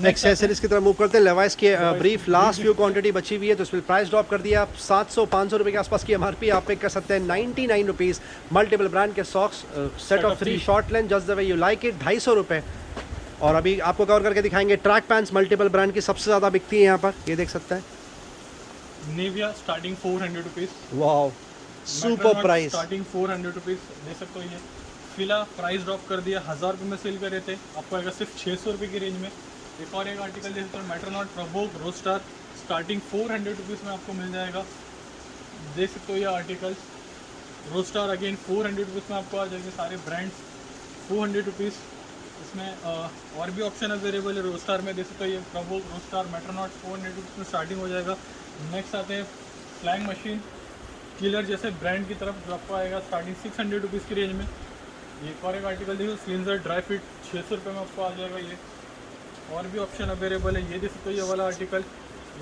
एक्सेसरीज की तरफ मूव करते हैं। लेवाइस के ब्रीफ लास्ट फ्यू क्वांटिटी बची हुई है, तो इस पर प्राइस ड्रॉप कर दिया। 700-500 रुपये के आसपास की MRP, आप पिक कर सकते हैं 99 रुपीज़। मल्टीपल ब्रांड के socks, set of 3 short length, just the way you like it, 250 रुपये। और अभी आपको कवर करके दिखाएंगे ट्रैक पैंट्स, मल्टीपल ब्रांड की सबसे ज़्यादा बिकती है यहाँ पर, ये देख सकते हैं। Nivea starting 400 rupees, wow super price, starting 400 rupees दे सकते हो। ये फिला प्राइस ड्रॉप कर दिया, 1000 रुपये में सेल कर रहे थे, आपको आएगा सिर्फ 600 रुपये की रेंज में। एक और एक आर्टिकल जैसे तो मेट्रोनॉट प्रभोग रोस्टार, स्टार्टिंग 400 रुपीज़ में आपको मिल जाएगा, देख सकते हो। ये आर्टिकल्स रोस्टार अगेन 400 रुपीज़ में आपको आ जाएंगे, सारे ब्रांड्स 400 रुपीज़। इसमें और भी ऑप्शन अवेलेबल है रोस्टार में, देख सकते हो। ये प्रभोग रोस्टार मेट्रोनॉट 400 रुपीज़ में स्टार्टिंग हो जाएगा। नेक्स्ट आते हैं फ्लैंग मशीन किलर जैसे ब्रांड की तरफ, जो आपको आएगा स्टार्टिंग 600 रुपीज़ की रेंज में। ये एक और एक आर्टिकल देखो स्लिंजर ड्राई फिट, 600 रुपये में आपको आ जाएगा ये। और भी ऑप्शन अवेलेबल है, ये देख सकते हो। ये वाला आर्टिकल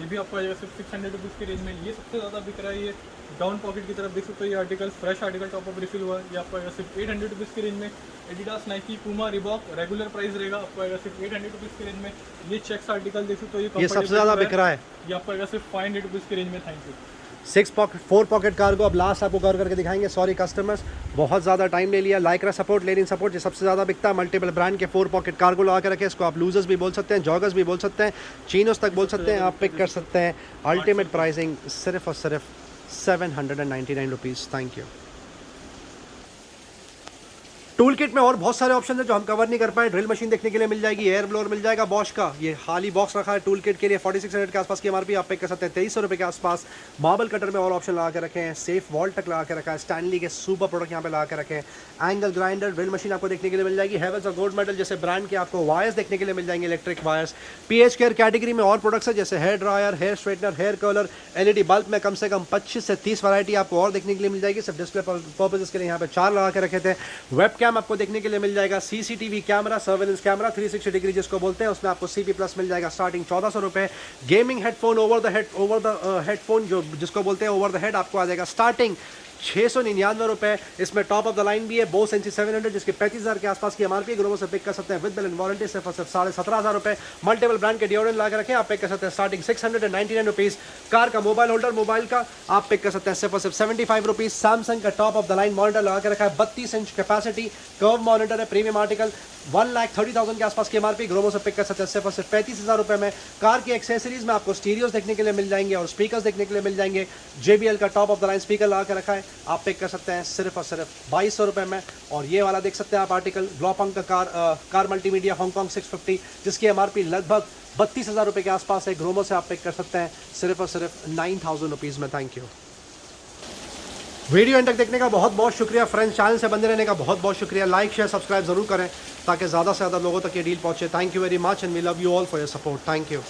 ये भी आपको आ जाएगा सिर्फ 600 रुपीज़ की रेंज में। ये सबसे ज़्यादा बिक रहा है, ये डाउन पॉकेट की तरफ देख सकते हो। ये article fresh article top up refill हुआ है, ये आपको आएगा सिर्फ 800 रुपीज़ की रेंज में। Adidas, Nike, Puma, Reebok regular price रहेगा, आपको आएगा सिर्फ 800 रुपीज़ की रेंज में। ये चेक्स आर्टिकल देख सकते हो, ये सबसे ज़्यादा बिक रहा है, ये आपको आएगा सिर्फ 500 रुपीज़ की रेंज में। Thank you. 4 पॉकेट कार्गो अब लास्ट आपको कवर करके दिखाएंगे। सॉरी कस्टमर्स, बहुत ज़्यादा टाइम ले लिया। लाइक्रा सपोर्ट, लेनिन सपोर्ट, ये सबसे ज़्यादा बिकता है। मल्टीपल ब्रांड के 4 पॉकेट कार्गो लगा के रखे, इसको आप लूजर्स भी बोल सकते हैं, जॉगर्स भी बोल सकते हैं, चीनोस तक बोल सकते हैं, आप पिक कर सकते हैं। अल्टीमेट प्राइसिंग सिर्फ और सिर्फ 799 rupees. Thank you. Tool kit में और बहुत सारे ऑप्शन हैं जो हम कवर नहीं कर पाए। ड्रिल मशीन देखने के लिए मिल जाएगी, एयर ब्लोअर मिल जाएगा बॉश का, ये खाली बॉक्स रखा है टूल किट के लिए। 4600 के आसपास की MRP, आप पे कर सकते हैं 2300 रुपये के आसपास। मार्बल कटर में और ऑप्शन लगा के रखे हैं, सेफ वॉल तक लगा के रखा है, स्टैनली के सुपर प्रोडक्ट यहाँ पे लगा के रखे हैं। एंगल ग्राइंडर, ड्रिल मशीन आपको देखने के लिए मिल जाएगी। हेवल्स और गोल्ड मेडल जैसे ब्रांड के आपको वायर्स देखने के लिए मिल जाएंगे, electric wires. PH care category में और प्रोडक्ट्स है जैसे hair dryer, hair straightener, hair curler, LED bulb में कम से कम 25 से 30 वैरायटी आपको और देखने के लिए मिल जाएगी। सिर्फ डिस्प्ले पर्पजेस के लिए यहाँ पे 4 लगा के रखे थे। वेब कैम आपको देखने के लिए मिल जाएगा, CCTV camera, surveillance camera 360 degree जिसको बोलते हैं, उसमें आपको CP+ मिल जाएगा स्टार्टिंग 1400 रुपये। Gaming headphone over the headphone जो जिसको बोलते हैं ओवर द हेड, आपको आ जाएगा स्टार्टिंग 699 रुपये। इसमें टॉप ऑफ द लाइन भी है बोस NC700 जिसके 35,000 के आसपास की MRP, ग्रोमो से पिक कर सकते हैं विद बिल एंड वारंटी, सिर्फ 17,500 रुपये। मल्टीपल ब्रांड के डिओड्रेंट ला के रखें, आप पिक कर सकते हैं स्टार्टिंग 699 रुपीज़। कार का मोबाइल होल्डर, मोबाइल का आप पिक कर सकते हैं सिर्फ 75 रुपीज़। सैमसंग का top of the line monitor लगा के रखा है, 32 इंच कैपेसिटी कर्व मॉनिटर है, प्रीमियम आर्टिकल, 1,30,000 के आसपास की MRP, ग्रोमो से पिक कर सकते हैं सिर्फ 35,000 रुपये में। कार की एक्सेसरीज में आपको स्टीरियोज देखने के लिए मिल जाएंगे और स्पीकर्स देखने के लिए मिल जाएंगे। JBL का top of the line speaker लगा के रखा है, आप पिक कर सकते हैं सिर्फ और सिर्फ 2200 रुपये में। और ये वाला देख सकते हैं आप आर्टिकल, ब्लॉपंग का कार मल्टीमीडिया हांगकॉन्ग 650 जिसकी MRP लगभग 32,000 रुपये के आसपास है, ग्रोमो से आप पिक कर सकते हैं सिर्फ और सिर्फ 9,000 रुपीज़ में। Thank you. वीडियो एंड तक देखने का बहुत बहुत शुक्रिया फ्रेंड्स, चैनल से बंदे रहने का बहुत बहुत शुक्रिया। लाइक शेयर सब्सक्राइब जरूर करें ताकि ज़्यादा से ज़्यादा लोगों तक ये डील पहुंचे। Thank you very much and we love you all for your support. Thank you.